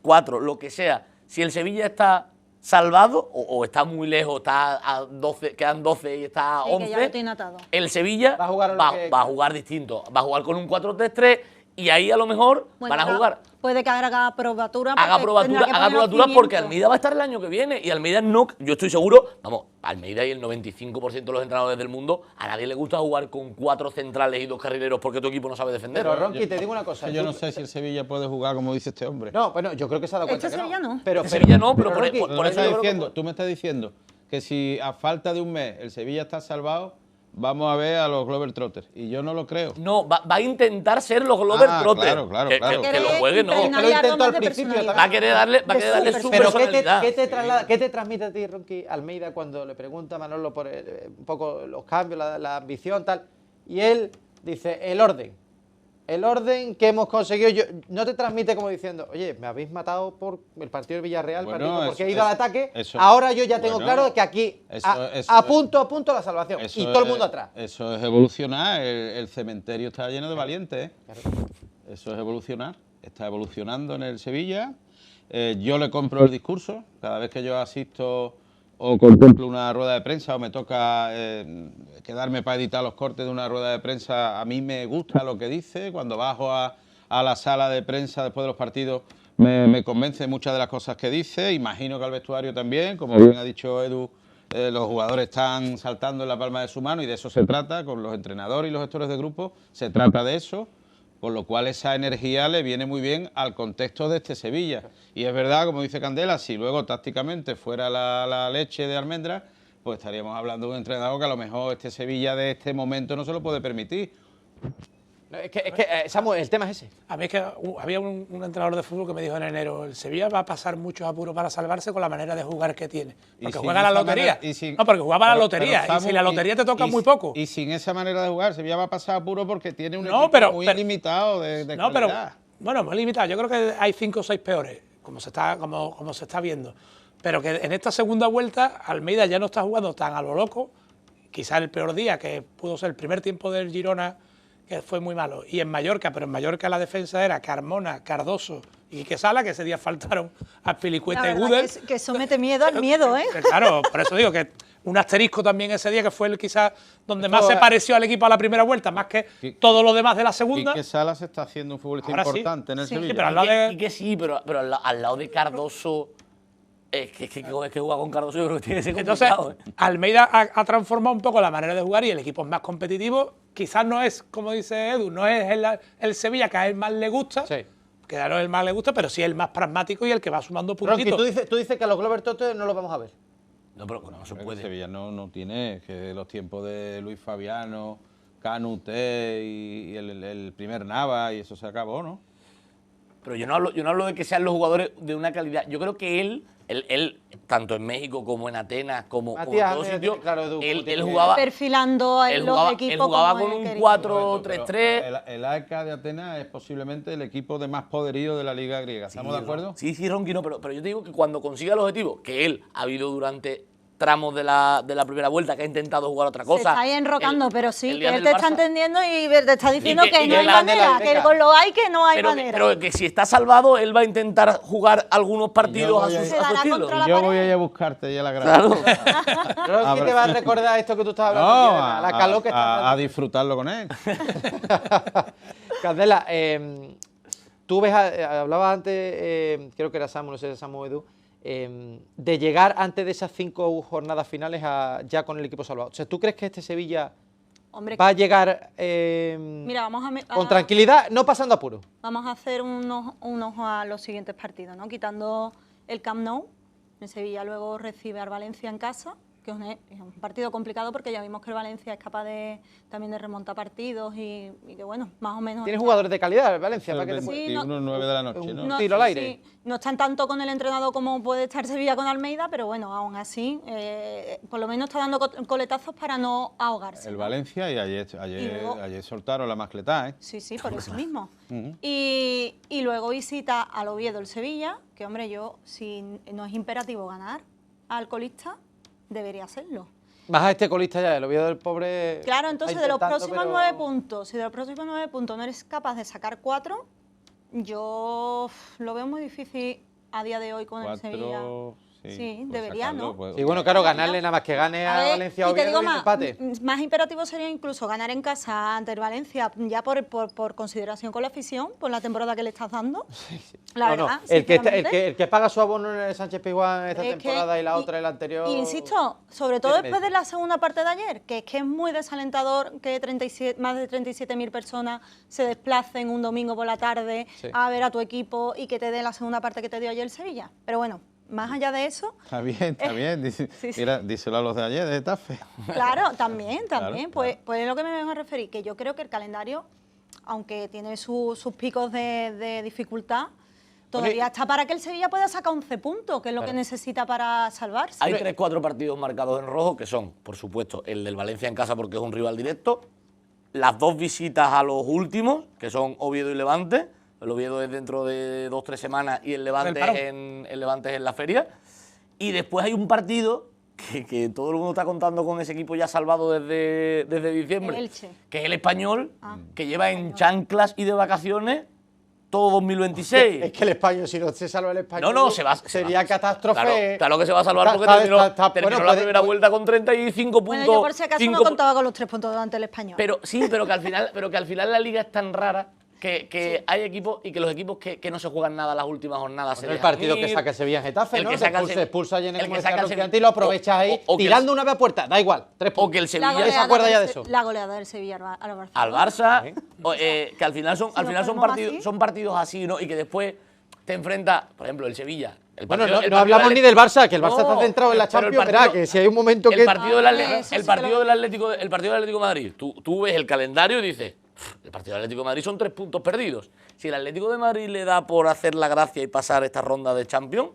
4, lo que sea, si el Sevilla está salvado o está muy lejos, está a 12, quedan 12 y está a Sí, que ya lo 11, tiene atado. el Sevilla Va a jugar a lo va que- a jugar distinto, va a jugar con un 4-3-3 y ahí a lo mejor Bueno, van a jugar. Puede que haga probatura. Haga porque tendrá que probatura poner los porque cimientos. Almeida va a estar el año que viene y Almeida no, yo estoy seguro, vamos, Almeida y el 95% de los entrenadores del mundo, a nadie le gusta jugar con 4 centrales y 2 carrileros porque tu equipo no sabe defender. Pero Ronqui, te digo una cosa. Yo tú- no sé si el Sevilla puede jugar como dice este hombre. No, bueno, yo creo que se ha dado cuenta Este que Sevilla no. Pero, El Sevilla no, pero Ronqui, por Tú me eso yo creo que- tú me estás diciendo que si a falta de un mes el Sevilla está salvado, vamos a ver a los Globetrotters. Y yo no lo creo. No, va a intentar ser los Globetrotters. Claro. Que lo juegue, no. Que lo intentó al principio Va a querer darle su Pero personalidad. ¿qué te transmite a ti, Ronqui Almeida, cuando le pregunta a Manolo por un poco los cambios, la ambición, tal? Y él dice, el orden que hemos conseguido, no te transmite como diciendo, oye, me habéis matado por el partido del Villarreal, porque he ido al ataque, ahora yo ya tengo claro que aquí, a punto la salvación, y todo el mundo atrás. Eso es evolucionar, el cementerio está lleno de valientes, ¿eh? Claro. Eso es evolucionar, está evolucionando en el Sevilla. Yo le compro el discurso, cada vez que yo asisto o contemplo una rueda de prensa o me toca quedarme para editar los cortes de una rueda de prensa, a mí me gusta lo que dice. Cuando bajo a la sala de prensa después de los partidos me convence muchas de las cosas que dice. Imagino que al vestuario también, como bien ha dicho Edu, los jugadores están saltando en la palma de su mano y de eso se trata, con los entrenadores y los gestores de grupo, se trata de eso. Con lo cual esa energía le viene muy bien al contexto de este Sevilla. Y es verdad, como dice Candela, si luego tácticamente fuera la leche de almendra, pues estaríamos hablando de un entrenador que a lo mejor este Sevilla de este momento no se lo puede permitir. Es que Samuel, el tema es ese. A mí es que había un entrenador de fútbol que me dijo en enero, el Sevilla va a pasar muchos apuros para salvarse con la manera de jugar que tiene. Porque juega la lotería. No, porque jugaba la lotería. Y si la lotería te toca muy poco. Y sin esa manera de jugar, Sevilla va a pasar apuro porque tiene un equipo muy limitado de calidad. Pero, bueno, muy limitado. Yo creo que hay 5 o 6 peores, como se está viendo. Pero que en esta segunda vuelta, Almeida ya no está jugando tan a lo loco. Quizás el peor día, que pudo ser el primer tiempo del Girona, que fue muy malo, y en Mallorca, pero en Mallorca la defensa era Carmona, Cardoso y Quesala, que ese día faltaron a Pilicueta y Gudel. Que eso mete miedo al miedo, ¿eh? Claro, por eso digo que un asterisco también ese día, que fue el quizás donde más se pareció al equipo a la primera vuelta, más que todo lo demás de la segunda. Y Quesala se está haciendo un futbolista importante en el Sevilla. Sí, pero al lado pero al lado de Cardoso... Es que jugar con Cardoso yo creo que tiene que ser Entonces, complicado, ¿eh? Almeida ha transformado un poco la manera de jugar y el equipo es más competitivo. Quizás no es, como dice Edu, no es el Sevilla que a él más le gusta, que a él más le gusta, pero sí es el más pragmático y el que va sumando puntitos. Ronqui, tú dices que a los Globetrotters no los vamos a ver. No, pero no se puede. Sevilla no tiene, que los tiempos de Luis Fabiano, Canute y el primer Nava, y eso se acabó, ¿no? Pero yo no hablo de que sean los jugadores de una calidad. Yo creo que él tanto en México como en Atenas, como en todos sitios, claro, él jugaba perfilando los equipos. Él jugaba con un 4-3-3. El AEK de Atenas es posiblemente el equipo de más poderío de la Liga griega. ¿Estamos de acuerdo? Sí, Ronqui, no, pero yo te digo que cuando consiga el objetivo, que él ha habido durante tramos de la primera vuelta que ha intentado jugar otra cosa. Se está ahí enrocando, pero sí, que él te está entendiendo y te está diciendo que no hay manera, que con lo hay que no hay manera. Pero que si está salvado, él va a intentar jugar algunos partidos a su estilo. Y yo voy a ir a buscarte ya la gracia. Claro. Ronqui te va a recordar esto que tú estabas hablando. La calor que está a disfrutarlo con él. Candela, tú ves, hablabas antes, creo que era Samu, no sé si Samu o Edu, de llegar antes de esas 5 jornadas finales ya con el equipo salvado. O sea, ¿tú crees que este Sevilla va a llegar mira, vamos con tranquilidad, no pasando apuro? Vamos a hacer unos a los siguientes partidos, ¿no? Quitando el Camp Nou, en Sevilla luego recibe al Valencia en casa, que es un partido complicado porque ya vimos que el Valencia es capaz también de remontar partidos y que, bueno, más o menos... Tiene jugadores de calidad el Valencia. El 21-9 de la noche, ¿no? Un tiro al aire. Sí, no están tanto con el entrenador como puede estar Sevilla con Almeida, pero bueno, aún así, por lo menos está dando coletazos para no ahogarse. El Valencia y ayer soltaron la mascletá, ¿eh? Sí, por eso mismo. Y luego visita al Oviedo el Sevilla, que, hombre, si no es imperativo ganar al colista, debería hacerlo. Más a este colista ya, el Oviedo del pobre... Claro, entonces de los próximos 9 puntos, si de los próximos 9 puntos no eres capaz de sacar 4, yo lo veo muy difícil a día de hoy con el Sevilla. Sí, debería, ¿no? Sí, bueno, claro, ganarle nada más que gane a Valencia o Oviedo y empate. Más imperativo sería incluso ganar en casa ante el Valencia, ya por consideración con la afición, por la temporada que le estás dando. Sí. La verdad, el que paga su abono en el Sánchez Pizjuán esta temporada y la otra el anterior... Y insisto, sobre todo después de la segunda parte de ayer, que es muy desalentador que más de 37.000 personas se desplacen un domingo por la tarde a ver a tu equipo y que te dé la segunda parte que te dio ayer el Sevilla. Pero bueno, más allá de eso... Está bien. Sí. Mira, díselo a los de ayer, de Getafe. Claro, también. Claro. Pues es lo que me vengo a referir, que yo creo que el calendario, aunque tiene sus picos de dificultad, todavía está para que el Sevilla pueda sacar 11 puntos, que es lo que necesita para salvarse. Hay 3-4 partidos marcados en rojo, que son, por supuesto, el del Valencia en casa porque es un rival directo, las 2 visitas a los últimos, que son Oviedo y Levante. El Oviedo es dentro de 2-3 semanas y el Levante es en la feria. Y después hay un partido que todo el mundo está contando con ese equipo ya salvado desde diciembre, El Elche. que es el Español, que lleva en chanclas y de vacaciones todo 2026. Es que el Español, si no se salva el Español, No, sería catástrofe. Claro que se va a salvar porque terminó la primera vuelta con 35 puntos. Bueno, yo por si acaso no contaba con los 3 puntos delante del Español. Pero que al final la liga es tan rara que hay equipos y que los equipos que no se juegan nada las últimas jornadas. El partido que saca Sevilla en Getafe, ¿no? Se expulsa allí en el Sevilla y lo aprovechas ahí, tirando una vez a puerta, da igual, 3 puntos. O que el Sevilla se acuerda ya de eso. La goleada del Sevilla al Barça. Al Barça, que al final son partidos así, ¿no? Y que después te enfrenta, por ejemplo, el Sevilla. Bueno, no hablamos ni del Barça, que el Barça está centrado en la Champions, verá, que si hay un momento que... El partido del Atlético de Madrid, tú ves el calendario y dices, el partido del Atlético de Madrid son 3 puntos perdidos. Si el Atlético de Madrid le da por hacer la gracia y pasar esta ronda de Champions,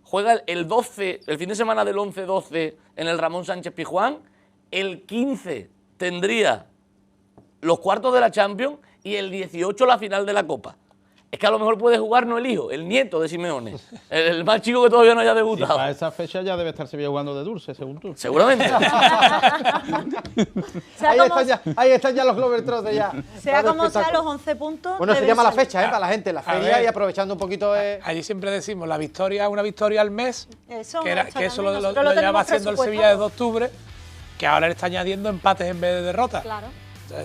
juega el 12, el fin de semana del 11-12 en el Ramón Sánchez Pizjuán, el 15 tendría los cuartos de la Champions y el 18 la final de la Copa. Es que a lo mejor puede jugar no el hijo, el nieto de Simeone, el más chico que todavía no haya debutado. Sí, para esa fecha ya debe estar Sevilla jugando de dulce, según tú. Seguramente. Ahí están ya los Globetrotters ya. Sea como sea, los 11 puntos... Bueno, se llama la fecha, para la gente, la feria, y aprovechando un poquito... Allí siempre decimos, una victoria al mes, que eso lo lleva lleva haciendo el Sevilla desde octubre, que ahora le está añadiendo empates en vez de derrotas. Claro.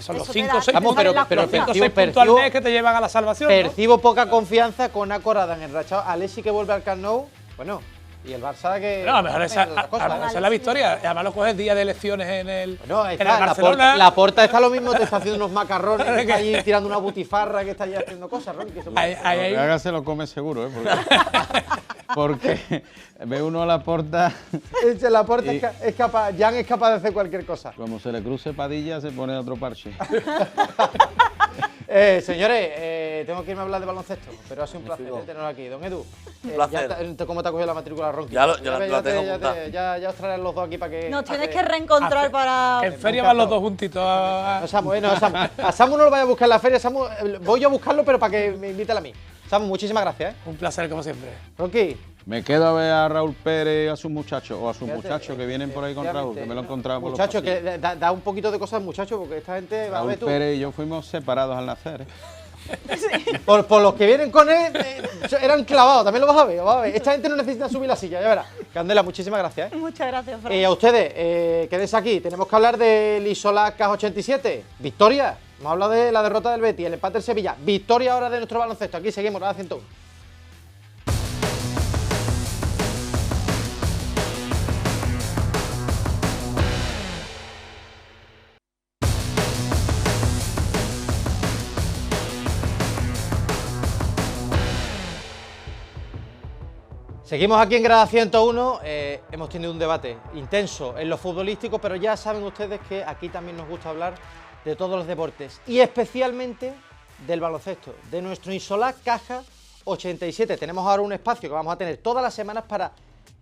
Son los Eso 5 te o 6 da- puntos, pero los 5 o 6 puntos al mes que te llevan a la salvación, ¿no? Percibo poca confianza con Acorada en el rachado. Alexi que vuelve al Camp Nou, bueno, y el Barça que... No, a lo mejor esa es la victoria. Además lo coges día de elecciones en el Barcelona. La Porta está lo mismo, te está haciendo unos macarrones, que está allí tirando una butifarra, que está allí haciendo cosas, Ron. Haga se lo come seguro, porque ve uno a la Porta... La Porta es capaz, Jan es capaz de hacer cualquier cosa. Como se le cruce Padilla, se pone otro parche. Señores, tengo que irme a hablar de baloncesto, pero ha sido un placer tenerlo aquí. Don Edu, ¿cómo te ha cogido la matrícula, Ronqui? Ya la tengo apuntada. Ya os traeré los dos aquí para que... Nos tienes que reencontrar para... En feria van los dos juntitos. A Samu no lo vaya a buscar en la feria, Samu, voy yo a buscarlo, pero para que me invite a mí. Samu, muchísimas gracias. Un placer, como siempre. Ronqui. Me quedo a ver a Raúl Pérez y a sus muchachos, o a sus muchachos que vienen por ahí con Raúl, que me lo he encontrado por los pasillos. Muchachos, que da un poquito de cosas, muchachos, porque esta gente... Raúl Pérez y yo fuimos separados al nacer. Por los que vienen con él, eran clavados, también lo vas a ver, Esta gente no necesita subir la silla, ya verás. Candela, muchísimas gracias. Muchas gracias, Fran. Y a ustedes, quédense aquí, tenemos que hablar del Isolac CAS 87. Victoria, hemos hablado de la derrota del Betis, el empate del Sevilla. Victoria ahora de nuestro baloncesto, aquí seguimos, Radio 101. Seguimos aquí en Grada 101, hemos tenido un debate intenso en lo futbolístico, pero ya saben ustedes que aquí también nos gusta hablar de todos los deportes y especialmente del baloncesto, de nuestro Isolac Caja 87. Tenemos ahora un espacio que vamos a tener todas las semanas para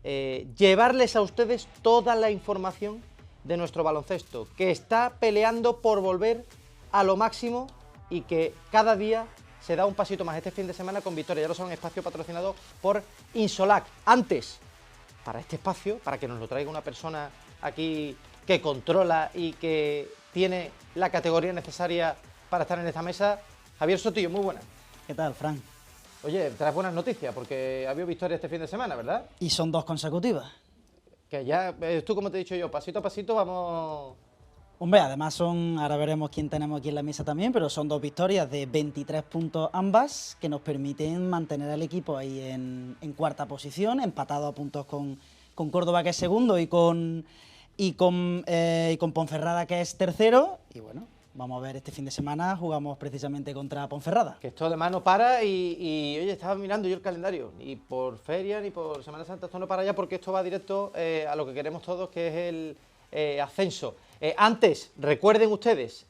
llevarles a ustedes toda la información de nuestro baloncesto, que está peleando por volver a lo máximo y que cada día se da un pasito más este fin de semana con victoria. Ya lo saben, espacio patrocinado por Insolac. Antes, para este espacio, para que nos lo traiga una persona aquí que controla y que tiene la categoría necesaria para estar en esta mesa, Javier Sotillo, muy buenas. ¿Qué tal, Fran? Oye, traes buenas noticias porque ha habido victoria este fin de semana, ¿verdad? Y son 2 consecutivas. Que ya, tú como te he dicho yo, pasito a pasito vamos... Hombre, además ahora veremos quién tenemos aquí en la mesa también, pero son 2 victorias de 23 puntos ambas que nos permiten mantener al equipo ahí en cuarta posición, empatado a puntos con Córdoba, que es segundo, y con Ponferrada, que es tercero. Y bueno, Vamos a ver, este fin de semana jugamos precisamente contra Ponferrada. Que esto además no para y oye, estaba mirando yo el calendario, ni por feria ni por Semana Santa, esto no para ya porque esto va directo a lo que queremos todos, que es el ascenso. Antes, recuerden ustedes,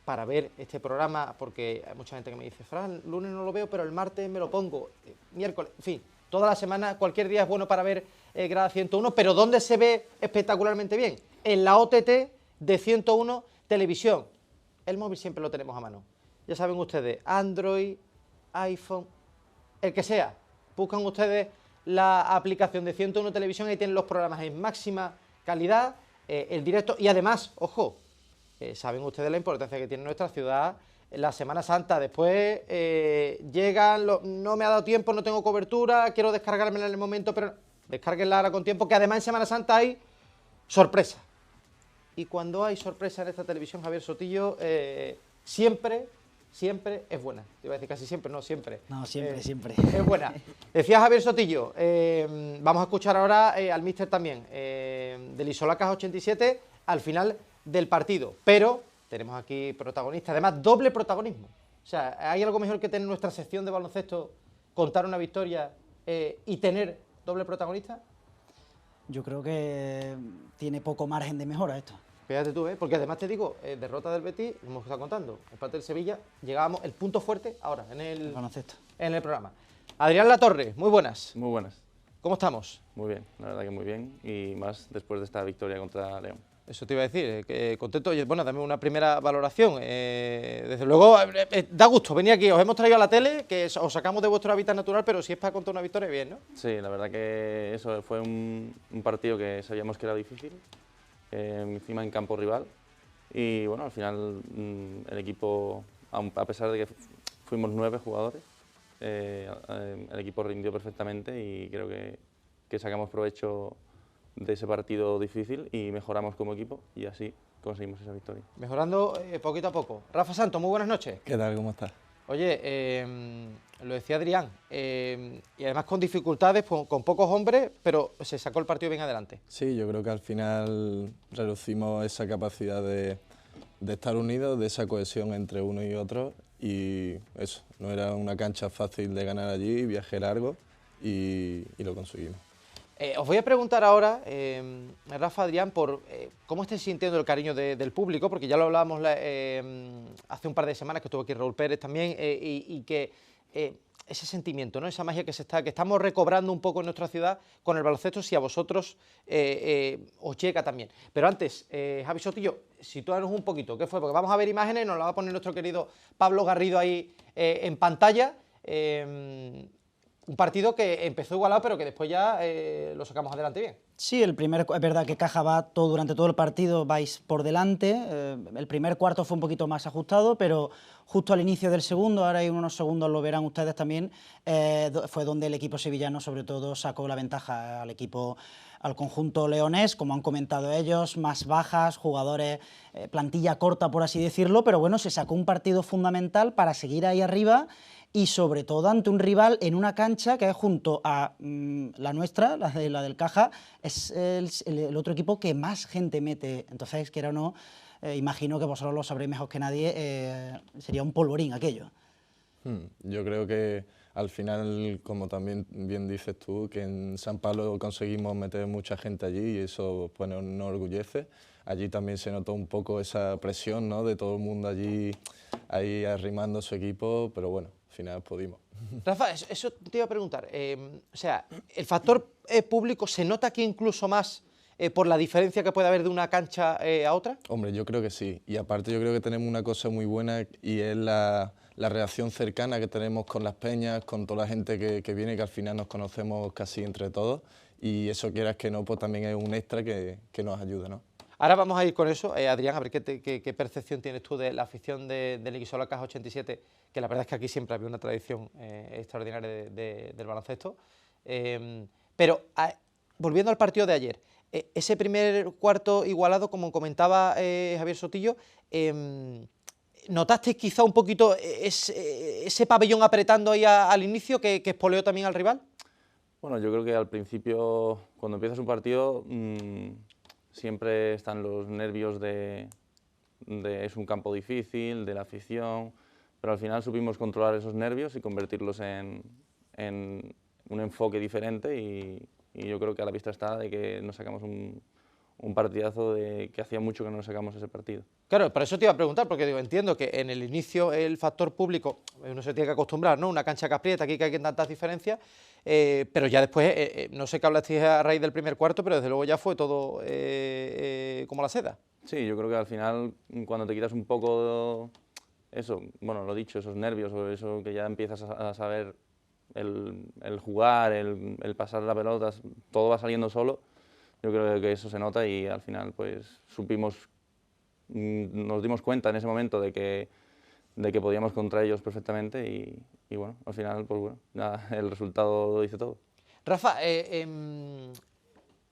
para ver este programa, porque hay mucha gente que me dice, Fran, lunes no lo veo, pero el martes me lo pongo, miércoles, en fin, toda la semana, cualquier día es bueno para ver Grada 101, pero ¿dónde se ve espectacularmente bien? En la OTT de 101 Televisión. El móvil siempre lo tenemos a mano. Ya saben ustedes, Android, iPhone, el que sea. Buscan ustedes la aplicación de 101 Televisión y tienen los programas en máxima calidad, el directo. Y además, ojo, saben ustedes la importancia que tiene nuestra ciudad en la Semana Santa. Después llegan, no me ha dado tiempo, no tengo cobertura, quiero descargármela en el momento, pero descárguenla ahora con tiempo, que además en Semana Santa hay sorpresa. Y cuando hay sorpresa en esta televisión, Javier Sotillo, siempre es buena. Te iba a decir casi siempre, no, siempre. No, siempre. Es buena. Decía Javier Sotillo, vamos a escuchar ahora al míster también, del Isolacas 87, al final del partido. Pero tenemos aquí protagonistas, además doble protagonismo. O sea, ¿hay algo mejor que tener nuestra sección de baloncesto, contar una victoria y tener doble protagonista? Yo creo que tiene poco margen de mejora esto. Fíjate tú, porque además te digo, derrota del Betis, lo hemos estado contando, empate del Sevilla, llegábamos, el punto fuerte ahora en el baloncesto. En el programa. Adrián Latorre, muy buenas. Muy buenas. ¿Cómo estamos? Muy bien, la verdad que muy bien, y más después de esta victoria contra León. Eso te iba a decir, que contento. Oye, bueno, dame una primera valoración. Desde luego, da gusto venir aquí. Os hemos traído a la tele, que os sacamos de vuestro hábitat natural, pero si es para contar una victoria, bien, ¿no? Sí, la verdad que eso fue un partido que sabíamos que era difícil, encima en campo rival. Y bueno, al final el equipo, a pesar de que fuimos 9 jugadores, el equipo rindió perfectamente y creo que sacamos provecho de ese partido difícil y mejoramos como equipo y así conseguimos esa victoria. Mejorando poquito a poco. Rafa Santos, muy buenas noches. ¿Qué tal? ¿Cómo estás? Oye, lo decía Adrián, y además con dificultades, con pocos hombres, pero se sacó el partido bien adelante. Sí, yo creo que al final reducimos esa capacidad de estar unidos, de esa cohesión entre uno y otro, y eso, no era una cancha fácil de ganar allí, viaje largo, y lo conseguimos. Os voy a preguntar ahora, Rafa, Adrián, por cómo estáis sintiendo el cariño del público, porque ya lo hablábamos hace un par de semanas, que estuvo aquí Raúl Pérez también, y que ese sentimiento, ¿no? Esa magia que estamos recobrando un poco en nuestra ciudad con el baloncesto, si a vosotros os llega también. Pero antes, Javi Sotillo, sitúanos un poquito, ¿qué fue? Porque vamos a ver imágenes, nos la va a poner nuestro querido Pablo Garrido ahí en pantalla. Un partido que empezó igualado, pero que después ya lo sacamos adelante bien. Sí, es verdad que Caja va durante todo el partido, vais por delante. El primer cuarto fue un poquito más ajustado, pero justo al inicio del segundo, ahora hay unos segundos, lo verán ustedes también, fue donde el equipo sevillano sobre todo sacó la ventaja al conjunto leonés, como han comentado ellos, más bajas, jugadores, plantilla corta por así decirlo, pero bueno, se sacó un partido fundamental para seguir ahí arriba y sobre todo ante un rival en una cancha que es junto a la nuestra, la del Caja, es el otro equipo que más gente mete. Entonces, quiera o no, imagino que vosotros lo sabréis mejor que nadie, sería un polvorín aquello. Yo creo que al final, como también bien dices tú, que en San Pablo conseguimos meter mucha gente allí y eso pues, nos enorgullece. Allí también se notó un poco esa presión, ¿no?, de todo el mundo allí ahí arrimando su equipo, pero bueno, al final pudimos. Rafa, eso te iba a preguntar. O sea, ¿el factor público se nota aquí incluso más por la diferencia que puede haber de una cancha a otra? Hombre, yo creo que sí. Y aparte yo creo que tenemos una cosa muy buena y es la relación cercana que tenemos con las peñas, con toda la gente que viene, que al final nos conocemos casi entre todos. Y eso, quieras que no, pues también es un extra que nos ayuda, ¿no? Ahora vamos a ir con eso. Adrián, a ver qué percepción tienes tú de la afición del Isolacas 87, que la verdad es que aquí siempre había una tradición extraordinaria del baloncesto. Pero volviendo al partido de ayer, ese primer cuarto igualado, como comentaba Javier Sotillo, ¿notaste quizá un poquito ese pabellón apretando ahí al inicio que espoleó también al rival? Bueno, yo creo que al principio, cuando empiezas un partido, siempre están los nervios de es un campo difícil, de la afición, pero al final supimos controlar esos nervios y convertirlos en un enfoque diferente y yo creo que a la vista está de que nos sacamos un partidazo que hacía mucho que no nos sacamos ese partido. Claro, por eso te iba a preguntar, porque digo, entiendo que en el inicio el factor público, uno se tiene que acostumbrar, ¿no? Una cancha que aprieta, aquí que hay tantas diferencias, pero ya después, no sé qué hablasteis a raíz del primer cuarto, pero desde luego ya fue todo como la seda. Sí, yo creo que al final, cuando te quitas un poco eso, bueno, lo dicho, esos nervios o eso que ya empiezas a saber el jugar, el pasar la pelota, todo va saliendo solo. Yo creo que eso se nota y al final pues nos dimos cuenta en ese momento de que podíamos contra ellos perfectamente y bueno, al final pues bueno, nada, el resultado lo dice todo. Rafa,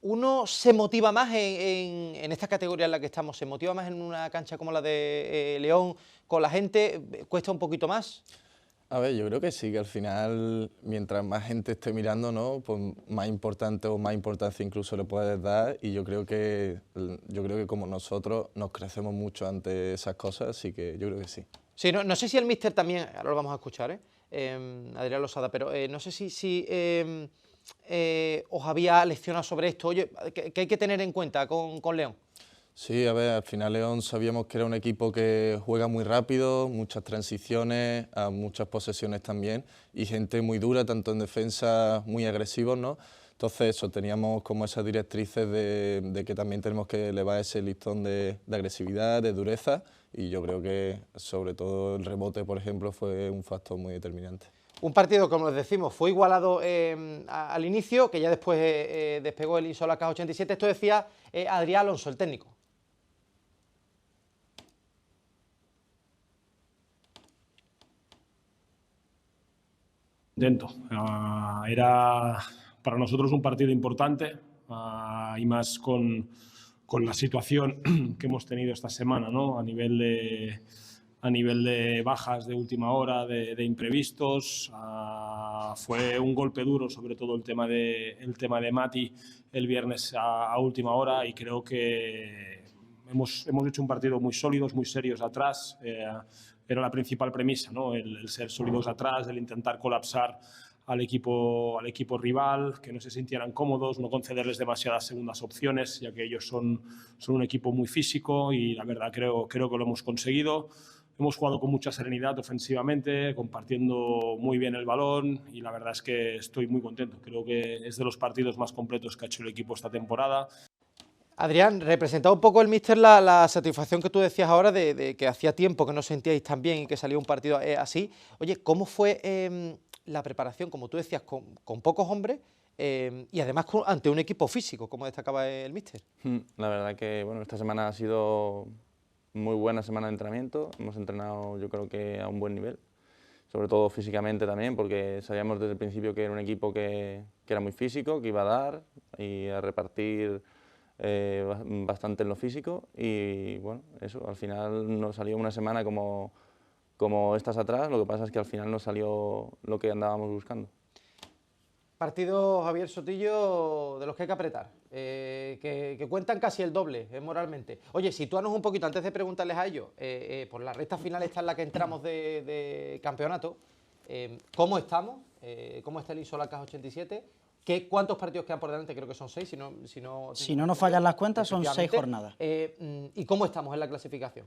¿uno se motiva más en esta categoría en la que estamos? ¿Se motiva más en una cancha como la de León con la gente? ¿Cuesta un poquito más? A ver, yo creo que sí, que al final, mientras más gente esté mirando, ¿no? Pues más importante o más importancia incluso le puedes dar y yo creo que como nosotros nos crecemos mucho ante esas cosas, así que yo creo que sí. Sí, no sé si el míster también, ahora lo vamos a escuchar, Adrián Losada, pero no sé si os había leccionado sobre esto, oye, que hay que tener en cuenta con León. Sí, a ver, al final León sabíamos que era un equipo que juega muy rápido, muchas transiciones, a muchas posesiones también, y gente muy dura, tanto en defensa, muy agresivos, ¿no? Entonces eso, teníamos como esas directrices de que también tenemos que elevar ese listón de agresividad, de dureza, y yo creo que sobre todo el rebote, por ejemplo, fue un factor muy determinante. Un partido, como les decimos, fue igualado al inicio, que ya después despegó el Isola K87. Esto decía Adrián Alonso, el técnico. Intento. Era para nosotros un partido importante y más con la situación que hemos tenido esta semana, ¿no? A nivel de bajas de última hora, de imprevistos. Fue un golpe duro, sobre todo el tema de Mati el viernes a última hora y creo que hemos hecho un partido muy sólidos, muy serios atrás. Era la principal premisa, ¿no? El ser sólidos atrás, el intentar colapsar al equipo rival, que no se sintieran cómodos, no concederles demasiadas segundas opciones, ya que ellos son un equipo muy físico y la verdad creo que lo hemos conseguido. Hemos jugado con mucha serenidad ofensivamente, compartiendo muy bien el balón y la verdad es que estoy muy contento. Creo que es de los partidos más completos que ha hecho el equipo esta temporada. Adrián, representaba un poco el míster la satisfacción que tú decías ahora de que hacía tiempo que no sentíais tan bien y que salía un partido así. Oye, ¿cómo fue la preparación, como tú decías, con pocos hombres y además ante un equipo físico, como destacaba el míster? La verdad que bueno, esta semana ha sido muy buena semana de entrenamiento. Hemos entrenado yo creo que a un buen nivel, sobre todo físicamente también, porque sabíamos desde el principio que era un equipo que era muy físico, que iba a dar y a repartir bastante en lo físico y bueno, eso, al final nos salió una semana como estas atrás, lo que pasa es que al final nos salió lo que andábamos buscando. Partido, Javier Sotillo, de los que hay que apretar, que cuentan casi el doble moralmente. Oye, sitúanos un poquito, antes de preguntarles a ellos, por la recta final esta en la que entramos de campeonato, ¿cómo estamos? ¿Cómo está el Isola K87? ¿Cuántos partidos quedan por delante? Creo que son 6, si no nos fallan las cuentas, son 6 jornadas. ¿Y cómo estamos en la clasificación?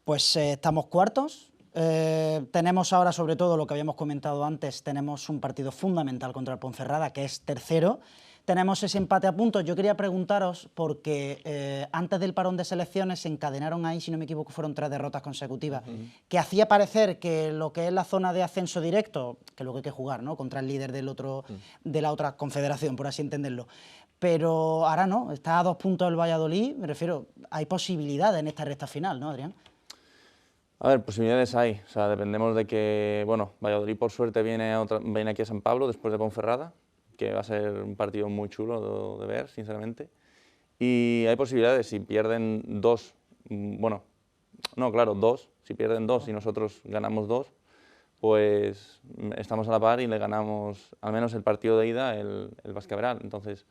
Pues estamos cuartos. Tenemos ahora, sobre todo, lo que habíamos comentado antes, tenemos un partido fundamental contra el Ponferrada, que es tercero. Tenemos ese empate a puntos. Yo quería preguntaros, porque antes del parón de selecciones se encadenaron ahí, si no me equivoco, fueron 3 derrotas consecutivas, que hacía parecer que lo que es la zona de ascenso directo, que luego hay que jugar, ¿no?, contra el líder de la otra confederación, por así entenderlo. Pero ahora no, está a 2 puntos el Valladolid, me refiero, hay posibilidades en esta recta final, ¿no, Adrián? A ver, posibilidades hay, o sea, dependemos de que, bueno, Valladolid por suerte viene aquí a San Pablo después de Ponferrada, que va a ser un partido muy chulo de ver, sinceramente. Y hay posibilidades, si pierden 2, bueno, no, claro, 2, si pierden 2 y nosotros ganamos 2, pues estamos a la par y le ganamos al menos el partido de ida, el Bascaveral. Entonces,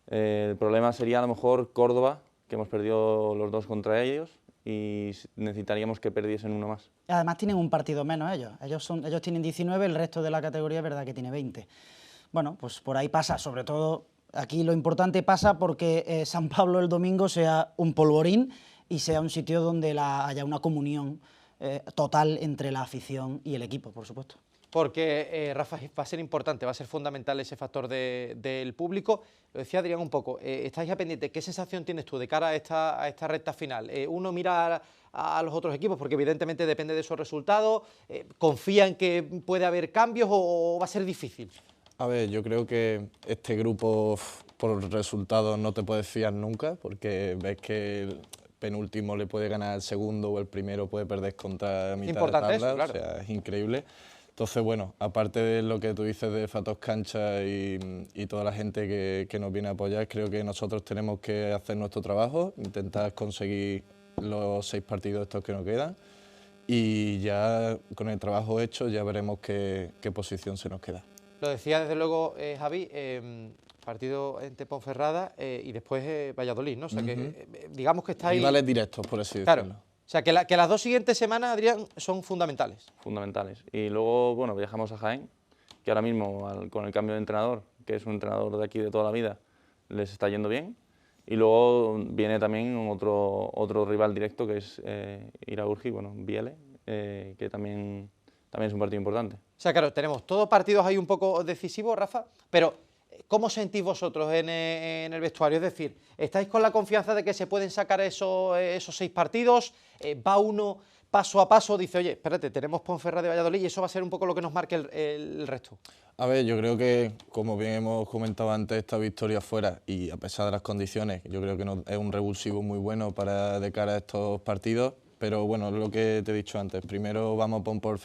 el problema sería a lo mejor Córdoba, que hemos perdido los 2 contra ellos, y necesitaríamos que perdiesen uno más. Además tienen un partido menos ellos. Ellos tienen 19, el resto de la categoría es verdad que tiene 20. Bueno, pues por ahí pasa, sobre todo aquí lo importante pasa porque San Pablo el domingo sea un polvorín y sea un sitio donde haya una comunión total entre la afición y el equipo, por supuesto. Porque, Rafa, va a ser importante, va a ser fundamental ese factor del público. Lo decía Adrián un poco, estáis ya pendientes, ¿qué sensación tienes tú de cara a esta recta final? Uno mira a los otros equipos, porque evidentemente depende de sus resultados, ¿confía en que puede haber cambios o va a ser difícil? A ver, yo creo que este grupo por resultados no te puedes fiar nunca, porque ves que el penúltimo le puede ganar al segundo o el primero puede perder contra mitad de tabla, eso, claro. O sea, es increíble. Entonces, bueno, aparte de lo que tú dices de Fatos Cancha y toda la gente que nos viene a apoyar, creo que nosotros tenemos que hacer nuestro trabajo, intentar conseguir los 6 partidos estos que nos quedan y ya con el trabajo hecho ya veremos qué posición se nos queda. Lo decía desde luego Javi, partido entre Ponferrada y después Valladolid, ¿no? O sea que digamos que está ahí... Rivales directos, por así claro. decirlo. O sea, que las 2 siguientes semanas, Adrián, son fundamentales. Fundamentales. Y luego, bueno, viajamos a Jaén, que ahora mismo, con el cambio de entrenador, que es un entrenador de aquí de toda la vida, les está yendo bien. Y luego viene también otro rival directo, que es Iraurgi, bueno, Biele, que también es un partido importante. O sea, claro, tenemos todos partidos ahí un poco decisivos, Rafa, pero ¿cómo sentís vosotros en el vestuario? Es decir, ¿estáis con la confianza de que se pueden sacar esos 6 partidos? ¿Va uno paso a paso? Dice, oye, espérate, tenemos Ponferrada de Valladolid y eso va a ser un poco lo que nos marque el resto. A ver, yo creo que, como bien hemos comentado antes, esta victoria fuera y a pesar de las condiciones, yo creo que es un revulsivo muy bueno de cara a estos partidos. Pero bueno, lo que te he dicho antes, primero vamos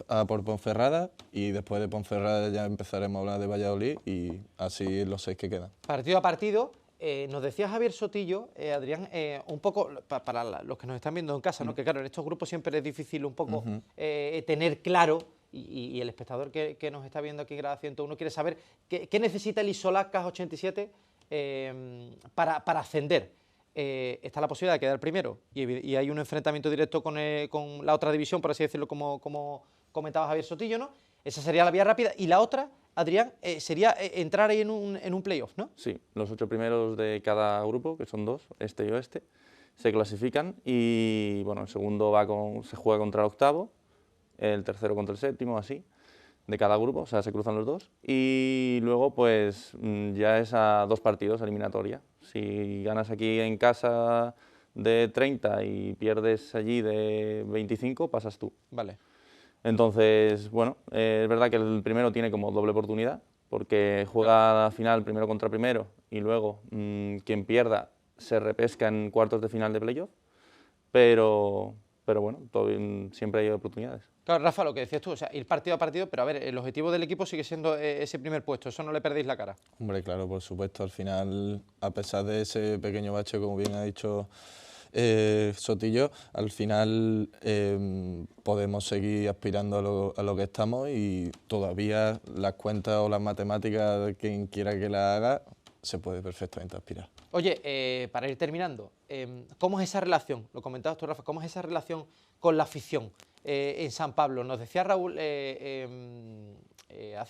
a por Ponferrada y después de Ponferrada ya empezaremos a hablar de Valladolid y así los 6 que quedan. Partido a partido, nos decía Javier Sotillo, Adrián, un poco para los que nos están viendo en casa, ¿no? Que claro, en estos grupos siempre es difícil un poco tener claro, y el espectador que nos está viendo aquí en Grada 101 quiere saber qué necesita el Isolac CAS 87 para ascender. Está la posibilidad de quedar primero y hay un enfrentamiento directo con la otra división, por así decirlo, como comentaba Javier Sotillo, ¿no? Esa sería la vía rápida. Y la otra, Adrián, sería entrar ahí en un playoff, ¿no? Sí, los 8 primeros de cada grupo, que son 2, este y oeste, se clasifican y bueno, el segundo se juega contra el octavo, el tercero contra el séptimo, así, de cada grupo, o sea, se cruzan los 2 y luego pues ya es a 2 partidos, eliminatoria. Si ganas aquí en casa de 30 y pierdes allí de 25, pasas tú. Vale. Entonces, bueno, es verdad que el primero tiene como doble oportunidad, porque juega la final primero contra primero y luego quien pierda se repesca en cuartos de final de playoff, pero bueno, siempre hay oportunidades. Claro, Rafa, lo que decías tú, o sea, ir partido a partido, pero a ver, el objetivo del equipo sigue siendo ese primer puesto, eso no le perdéis la cara. Hombre, claro, por supuesto, al final, a pesar de ese pequeño bache, como bien ha dicho Sotillo, al final podemos seguir aspirando a lo que estamos y todavía las cuentas o las matemáticas de quien quiera que las haga, se puede perfectamente aspirar. Oye, para ir terminando, ¿cómo es esa relación? Lo comentabas tú, Rafa, ¿cómo es esa relación con la afición en San Pablo? Nos decía Raúl hace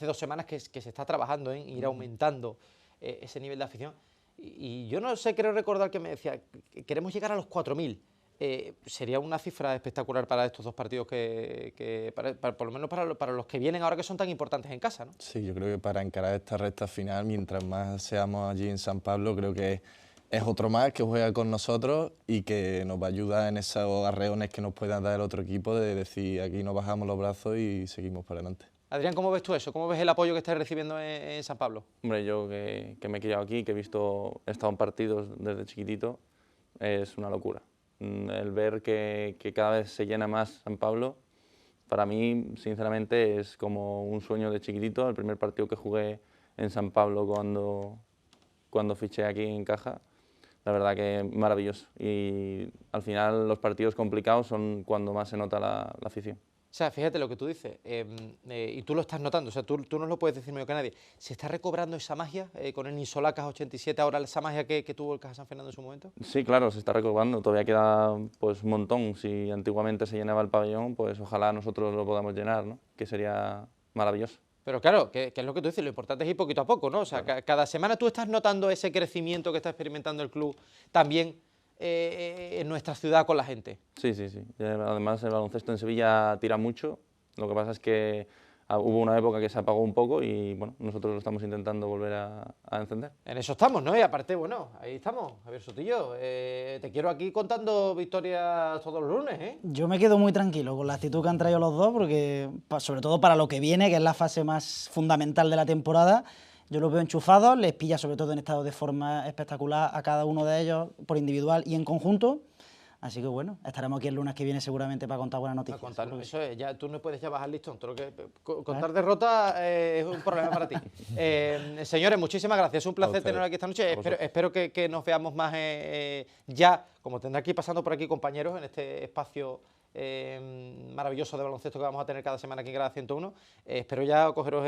2 semanas que se está trabajando en ir aumentando ese nivel de afición. Y yo no sé, creo recordar que me decía, queremos llegar a los 4.000. Sería una cifra espectacular para estos 2 partidos por lo menos para los que vienen ahora que son tan importantes en casa, ¿no? Sí, yo creo que para encarar esta recta final, mientras más seamos allí en San Pablo, creo que es otro más que juega con nosotros y que nos va a ayudar en esos arreones que nos puedan dar el otro equipo de decir aquí nos bajamos los brazos y seguimos para adelante. Adrián, ¿cómo ves tú eso? ¿Cómo ves el apoyo que estás recibiendo en San Pablo? Hombre, yo que me he criado aquí, que he estado en partidos desde chiquitito, es una locura. El ver que cada vez se llena más San Pablo, para mí, sinceramente, es como un sueño de chiquitito. El primer partido que jugué en San Pablo cuando fiché aquí en Caja, la verdad que maravilloso. Y al final los partidos complicados son cuando más se nota la afición. O sea, fíjate lo que tú dices, y tú lo estás notando, o sea, tú no lo puedes decir mejor que nadie. ¿Se está recobrando esa magia con el Ninsolacas 87 ahora, esa magia que tuvo el Caja San Fernando en su momento? Sí, claro, se está recobrando. Todavía queda pues un montón. Si antiguamente se llenaba el pabellón, pues ojalá nosotros lo podamos llenar, ¿no? Que sería maravilloso. Pero claro, que es lo que tú dices, lo importante es ir poquito a poco, ¿no? O sea, cada semana tú estás notando ese crecimiento que está experimentando el club también en nuestra ciudad con la gente. Sí, sí, sí. Además, el baloncesto en Sevilla tira mucho. Lo que pasa es que hubo una época que se apagó un poco y bueno, nosotros lo estamos intentando volver a encender. En eso estamos, ¿no? Y aparte, bueno, ahí estamos, Javier Sotillo. Te quiero aquí contando victorias todos los lunes, ¿eh? Yo me quedo muy tranquilo con la actitud que han traído los dos, porque sobre todo para lo que viene, que es la fase más fundamental de la temporada, yo los veo enchufados, les pilla sobre todo en estado de forma espectacular a cada uno de ellos por individual y en conjunto. Así que bueno, estaremos aquí el lunes que viene seguramente para contar buenas noticias. Eso es, ya tú no puedes ya bajar listón. Todo lo que, contar derrota es un problema para ti. Señores, muchísimas gracias. Es un placer teneros aquí esta noche. Espero que nos veamos más ya, como tendrá aquí pasando por aquí compañeros en este espacio maravilloso de baloncesto que vamos a tener cada semana aquí en Grada 101. Espero ya cogeros,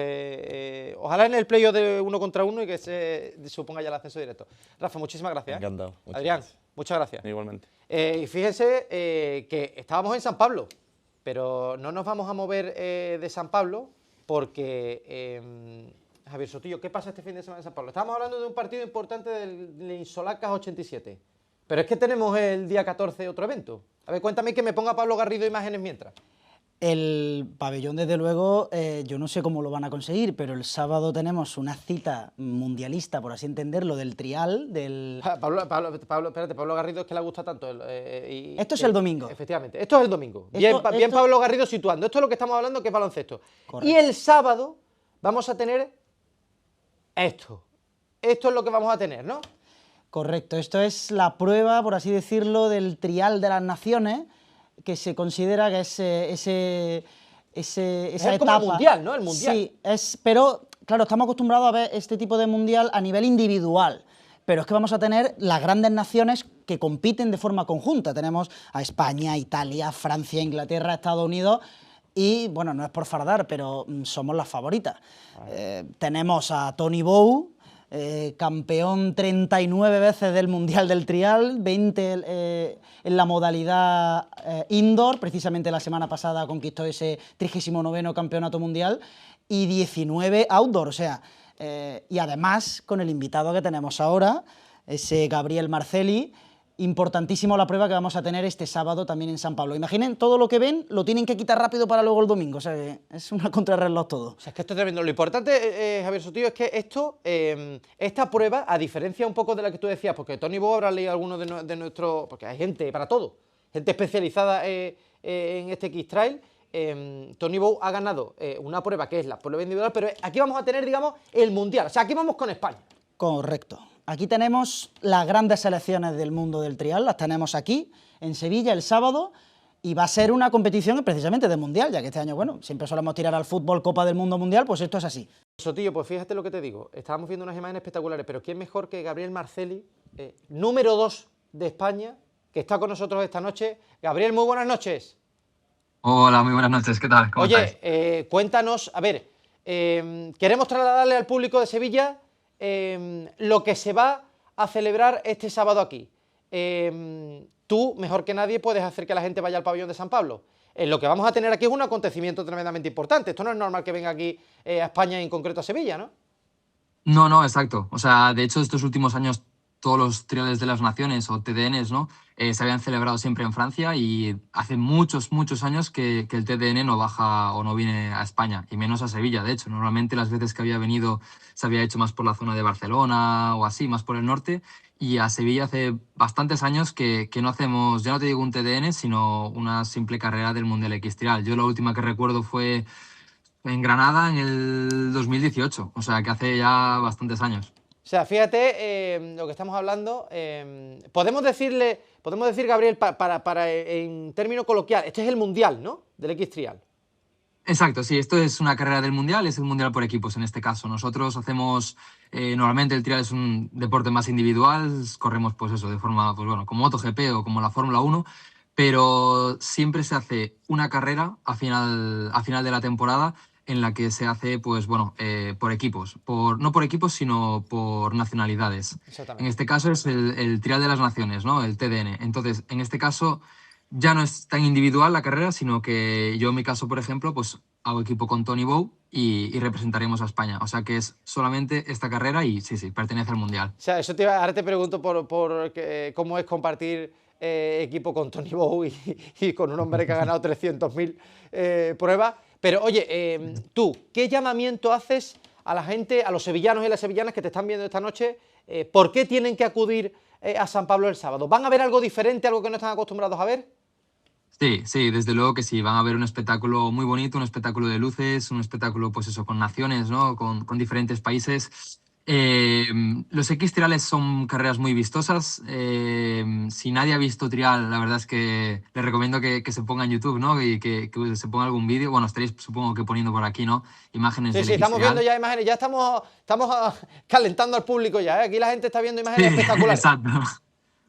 ojalá en el playoff de 1 contra 1 y que se suponga ya el ascenso directo. Rafa, muchísimas gracias. Encantado. Adrián, muchas gracias. Igualmente. Y fíjense que estábamos en San Pablo, pero no nos vamos a mover de San Pablo porque, Javier Sotillo, ¿qué pasa este fin de semana en San Pablo? Estábamos hablando de un partido importante del Ninsolacas 87, pero es que tenemos el día 14 otro evento. A ver, cuéntame, que me ponga Pablo Garrido imágenes mientras. El pabellón, desde luego, yo no sé cómo lo van a conseguir, pero el sábado tenemos una cita mundialista, por así entenderlo, del trial, del... Pablo Garrido es que le gusta tanto. Esto es el domingo. Efectivamente, esto es el domingo. Bien Pablo Garrido situando. Esto es lo que estamos hablando, que es baloncesto. Correcto. Y el sábado vamos a tener esto. Esto es lo que vamos a tener, ¿no? Correcto, esto es la prueba, por así decirlo, del trial de las naciones, que se considera que es esa etapa. Como el mundial, ¿no? El mundial. Sí, pero claro, estamos acostumbrados a ver este tipo de mundial a nivel individual, pero es que vamos a tener las grandes naciones que compiten de forma conjunta. Tenemos a España, Italia, Francia, Inglaterra, Estados Unidos. Y, bueno, no es por fardar, pero somos las favoritas. Tenemos a Tony Bow, campeón 39 veces del Mundial del Trial, 20 en la modalidad indoor, precisamente la semana pasada conquistó ese 39º campeonato mundial, y 19 outdoor, o sea, y además con el invitado que tenemos ahora, ese Gabriel Marcelli. Importantísimo la prueba que vamos a tener este sábado también en San Pablo. Imaginen, todo lo que ven lo tienen que quitar rápido para luego el domingo. O sea, que es una contrarreloj todo. O sea, es que esto es tremendo. Lo importante, Javier Sotillo, es que esta prueba, a diferencia un poco de la que tú decías, porque Tony Bow habrá leído algunos de nuestros... Porque hay gente para todo, gente especializada en este X-Trail. Tony Bow ha ganado una prueba que es la prueba individual, pero aquí vamos a tener, digamos, el Mundial. O sea, aquí vamos con España. Correcto. Aquí tenemos las grandes selecciones del mundo del trial, las tenemos aquí, en Sevilla, el sábado, y va a ser una competición precisamente de mundial, ya que este año, bueno, siempre solemos tirar al fútbol Copa del Mundo Mundial, pues esto es así. Sotillo, pues fíjate lo que te digo, estábamos viendo unas imágenes espectaculares, pero ¿quién mejor que Gabriel Marcelli, número 2 de España, que está con nosotros esta noche? Gabriel, muy buenas noches. Hola, muy buenas noches, ¿qué tal? ¿Cómo estáis? Cuéntanos, a ver, queremos trasladarle al público de Sevilla lo que se va a celebrar este sábado aquí. Tú, mejor que nadie, puedes hacer que la gente vaya al pabellón de San Pablo. Lo que vamos a tener aquí es un acontecimiento tremendamente importante. Esto no es normal que venga aquí a España y en concreto a Sevilla, ¿no? No, exacto. O sea, de hecho, estos últimos años todos los triales de las naciones o TDNs, ¿no? Se habían celebrado siempre en Francia, y hace muchos años que el TDN no baja o no viene a España, y menos a Sevilla. De hecho, normalmente las veces que había venido se había hecho más por la zona de Barcelona o así, más por el norte, y a Sevilla hace bastantes años que no hacemos, ya no te digo un TDN, sino una simple carrera del Mundial X-Trial. Yo la última que recuerdo fue en Granada en el 2018, o sea que hace ya bastantes años. O sea, fíjate lo que estamos hablando. Podemos decir, Gabriel, en términos coloquial, este es el Mundial, ¿no? Del X-Trial. Exacto, sí, esto es una carrera del Mundial, es el Mundial por equipos en este caso. Nosotros hacemos, normalmente el trial es un deporte más individual, corremos pues eso, de forma, pues bueno, como MotoGP o como la Fórmula 1, pero siempre se hace una carrera a final de la temporada en la que se hace, pues bueno, por equipos, no por equipos, sino por nacionalidades. En este caso es el Trial de las Naciones, ¿no? El TDN. Entonces, en este caso ya no es tan individual la carrera, sino que yo en mi caso, por ejemplo, pues hago equipo con Tony Bow y representaremos a España. O sea que es solamente esta carrera y sí, pertenece al Mundial. O sea, ahora te pregunto por cómo es compartir equipo con Tony Bow y con un hombre que ha ganado 300.000 pruebas. Pero oye, tú, ¿qué llamamiento haces a la gente, a los sevillanos y las sevillanas que te están viendo esta noche? ¿Por qué tienen que acudir a San Pablo el sábado? ¿Van a ver algo diferente, algo que no están acostumbrados a ver? Sí, desde luego que sí. Van a ver un espectáculo muy bonito, un espectáculo de luces, un espectáculo, pues eso, con naciones, ¿no? Con diferentes países. Los X-Triales son carreras muy vistosas. Si nadie ha visto trial, la verdad es que les recomiendo que se ponga en YouTube, ¿no? Y que se ponga algún vídeo. Bueno, estaréis supongo que poniendo por aquí, ¿no? Imágenes del Sí, estamos X-Trial. viendo ya imágenes, ya estamos calentando al público ya, ¿eh? Aquí la gente está viendo imágenes espectaculares. Exacto.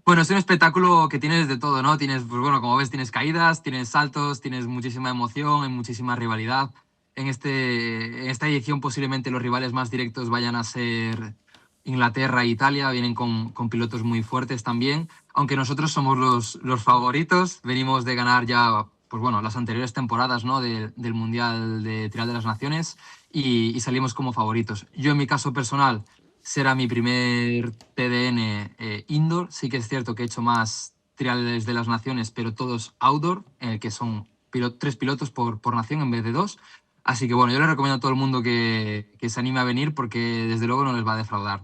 Bueno, es un espectáculo que tienes de todo, ¿no? Tienes, pues bueno, como ves, tienes caídas, tienes saltos, tienes muchísima emoción, hay muchísima rivalidad. En esta edición posiblemente los rivales más directos vayan a ser Inglaterra e Italia, vienen con pilotos muy fuertes también, aunque nosotros somos los favoritos, venimos de ganar ya, pues bueno, las anteriores temporadas, ¿no? del Mundial de Trial de las Naciones y salimos como favoritos. Yo en mi caso personal será mi primer TDN indoor, sí que es cierto que he hecho más triales de las naciones, pero todos outdoor, en el que son 3 pilotos por nación en vez de 2. Así que bueno, yo le recomiendo a todo el mundo que se anime a venir porque desde luego no les va a defraudar.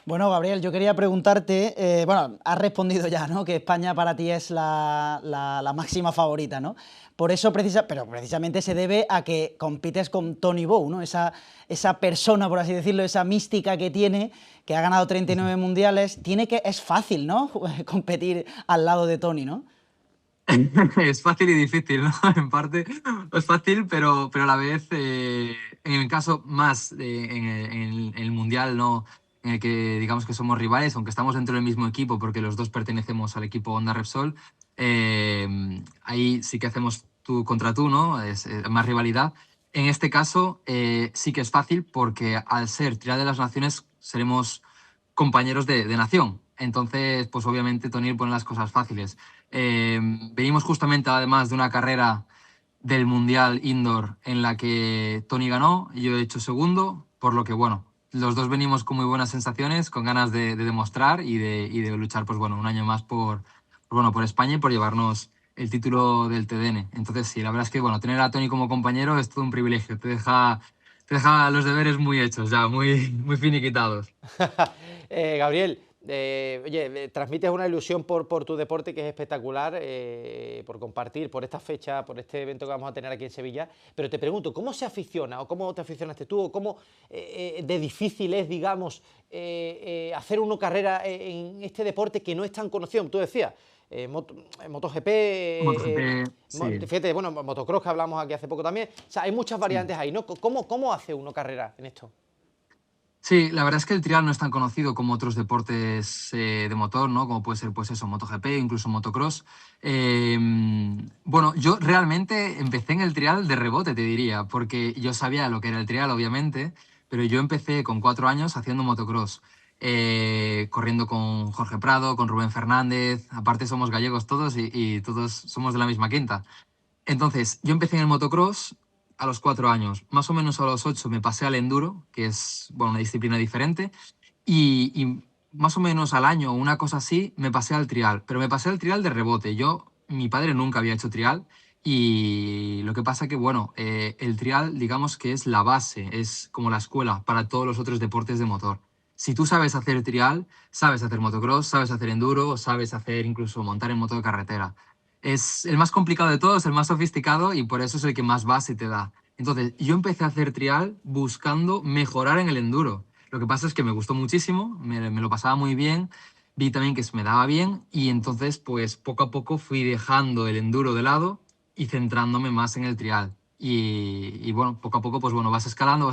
Bueno, Gabriel, yo quería preguntarte, bueno, has respondido ya, ¿no? Que España para ti es la máxima favorita, ¿no? Por eso, pero precisamente se debe a que compites con Tony Bow, ¿no? Esa persona, por así decirlo, esa mística que tiene, que ha ganado 39 mundiales, es fácil, ¿no? Competir al lado de Tony, ¿no? Es fácil y difícil, ¿no? En parte es fácil, pero a la vez, en el caso más en el Mundial, ¿no? En el que digamos que somos rivales, aunque estamos dentro del mismo equipo porque los dos pertenecemos al equipo Honda Repsol, ahí sí que hacemos tú contra tú, ¿no? Es más rivalidad. En este caso sí que es fácil porque al ser Trial de las Naciones seremos compañeros de nación. Entonces, pues obviamente Tony pone las cosas fáciles. Venimos justamente además de una carrera del Mundial Indoor en la que Tony ganó y yo he hecho segundo, por lo que bueno, los dos venimos con muy buenas sensaciones, con ganas de demostrar y de luchar, pues bueno, un año más por España y por llevarnos el título del TDN. Entonces sí, la verdad es que bueno, tener a Tony como compañero es todo un privilegio, te deja los deberes muy hechos ya, muy finiquitados. Gabriel, oye, transmites una ilusión por tu deporte que es espectacular, por compartir, por esta fecha, por este evento que vamos a tener aquí en Sevilla, pero te pregunto, ¿cómo se aficiona o cómo te aficionaste tú o cómo de difícil es, digamos, hacer una carrera en este deporte que no es tan conocido? Tú decías, MotoGP, sí. Fíjate, bueno, motocross que hablamos aquí hace poco también, o sea, hay muchas variantes ahí, ¿no? ¿Cómo hace uno carrera en esto? Sí, la verdad es que el trial no es tan conocido como otros deportes de motor, ¿no? Como puede ser, pues eso, MotoGP, incluso motocross. Bueno, yo realmente empecé en el trial de rebote, te diría, porque yo sabía lo que era el trial, obviamente, pero yo empecé con 4 años haciendo motocross, corriendo con Jorge Prado, con Rubén Fernández, aparte somos gallegos todos y todos somos de la misma quinta. Entonces, yo empecé en el motocross a los 4 años. Más o menos a los 8 me pasé al enduro, que es bueno, una disciplina diferente, y más o menos al año, una cosa así, me pasé al trial, pero me pasé al trial de rebote. Mi padre nunca había hecho trial, y lo que pasa que, bueno, el trial, digamos que es la base, es como la escuela para todos los otros deportes de motor. Si tú sabes hacer trial, sabes hacer motocross, sabes hacer enduro, sabes hacer incluso montar en moto de carretera. Es el más complicado de todos, el más sofisticado y por eso es el que más base te da. Entonces, yo empecé a hacer trial buscando mejorar en el enduro. Lo que pasa es que me gustó muchísimo, me lo pasaba muy bien, vi también que se me daba bien y entonces, pues poco a poco fui dejando el enduro de lado y centrándome más en el trial. Y bueno, poco a poco, pues bueno, vas escalando,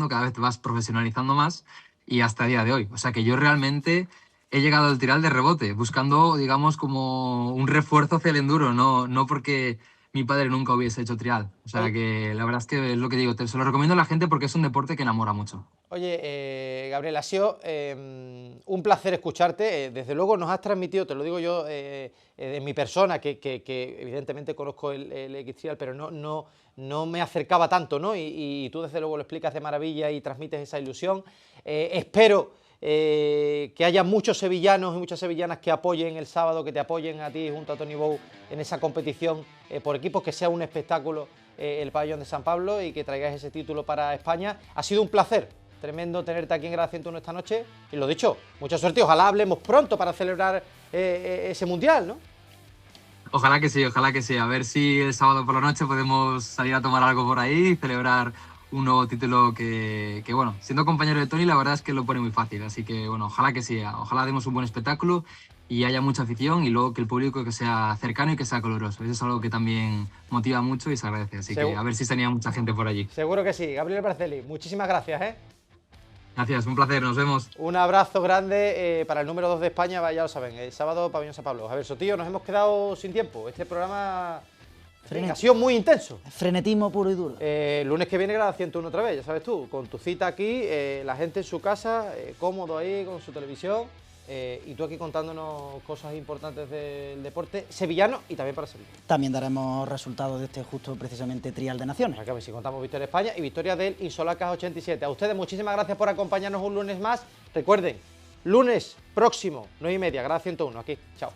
cada vez te vas profesionalizando más y hasta el día de hoy. O sea que yo realmente he llegado al trial de rebote, buscando, digamos, como un refuerzo hacia el enduro, no porque mi padre nunca hubiese hecho trial. O sea que la verdad es que es lo que digo, se lo recomiendo a la gente porque es un deporte que enamora mucho. Oye, Gabriel, ha sido un placer escucharte. Desde luego nos has transmitido, te lo digo yo, de mi persona, que evidentemente conozco el X-Trial, pero no me acercaba tanto, ¿no? Y tú desde luego lo explicas de maravilla y transmites esa ilusión. Espero que haya muchos sevillanos y muchas sevillanas que apoyen el sábado, que te apoyen a ti junto a Tony Bou en esa competición por equipos, que sea un espectáculo el pabellón de San Pablo y que traigáis ese título para España. Ha sido un placer tremendo tenerte aquí en Grada 101 esta noche y lo dicho, mucha suerte, ojalá hablemos pronto para celebrar ese mundial, ¿no? Ojalá que sí, ojalá que sí. A ver si el sábado por la noche podemos salir a tomar algo por ahí y celebrar un nuevo título que, bueno, siendo compañero de Tony, la verdad es que lo pone muy fácil. Así que, bueno, ojalá que sí. Ojalá demos un buen espectáculo y haya mucha afición y luego que el público que sea cercano y que sea coloroso. Eso es algo que también motiva mucho y se agradece. Así que a ver si se anima mucha gente por allí. Seguro que sí. Gabriel Barcelli, muchísimas gracias, ¿eh? Gracias, un placer, nos vemos. Un abrazo grande para el número 2 de España, ya lo saben, el sábado pabellón San Pablo. Javier Sotillo, nos hemos quedado sin tiempo. Este programa ha sido muy intenso. Frenetismo puro y duro. Lunes que viene Grada 101 otra vez, ya sabes tú, con tu cita aquí, la gente en su casa, cómodo ahí con su televisión, y tú aquí contándonos cosas importantes del deporte sevillano y también para Sevilla. También daremos resultados de este justo precisamente Trial de Naciones. A ver si contamos victoria de España y victoria del Insolacas 87. A ustedes muchísimas gracias por acompañarnos un lunes más. Recuerden, lunes próximo, 9:30, Grada 101, aquí. Chao.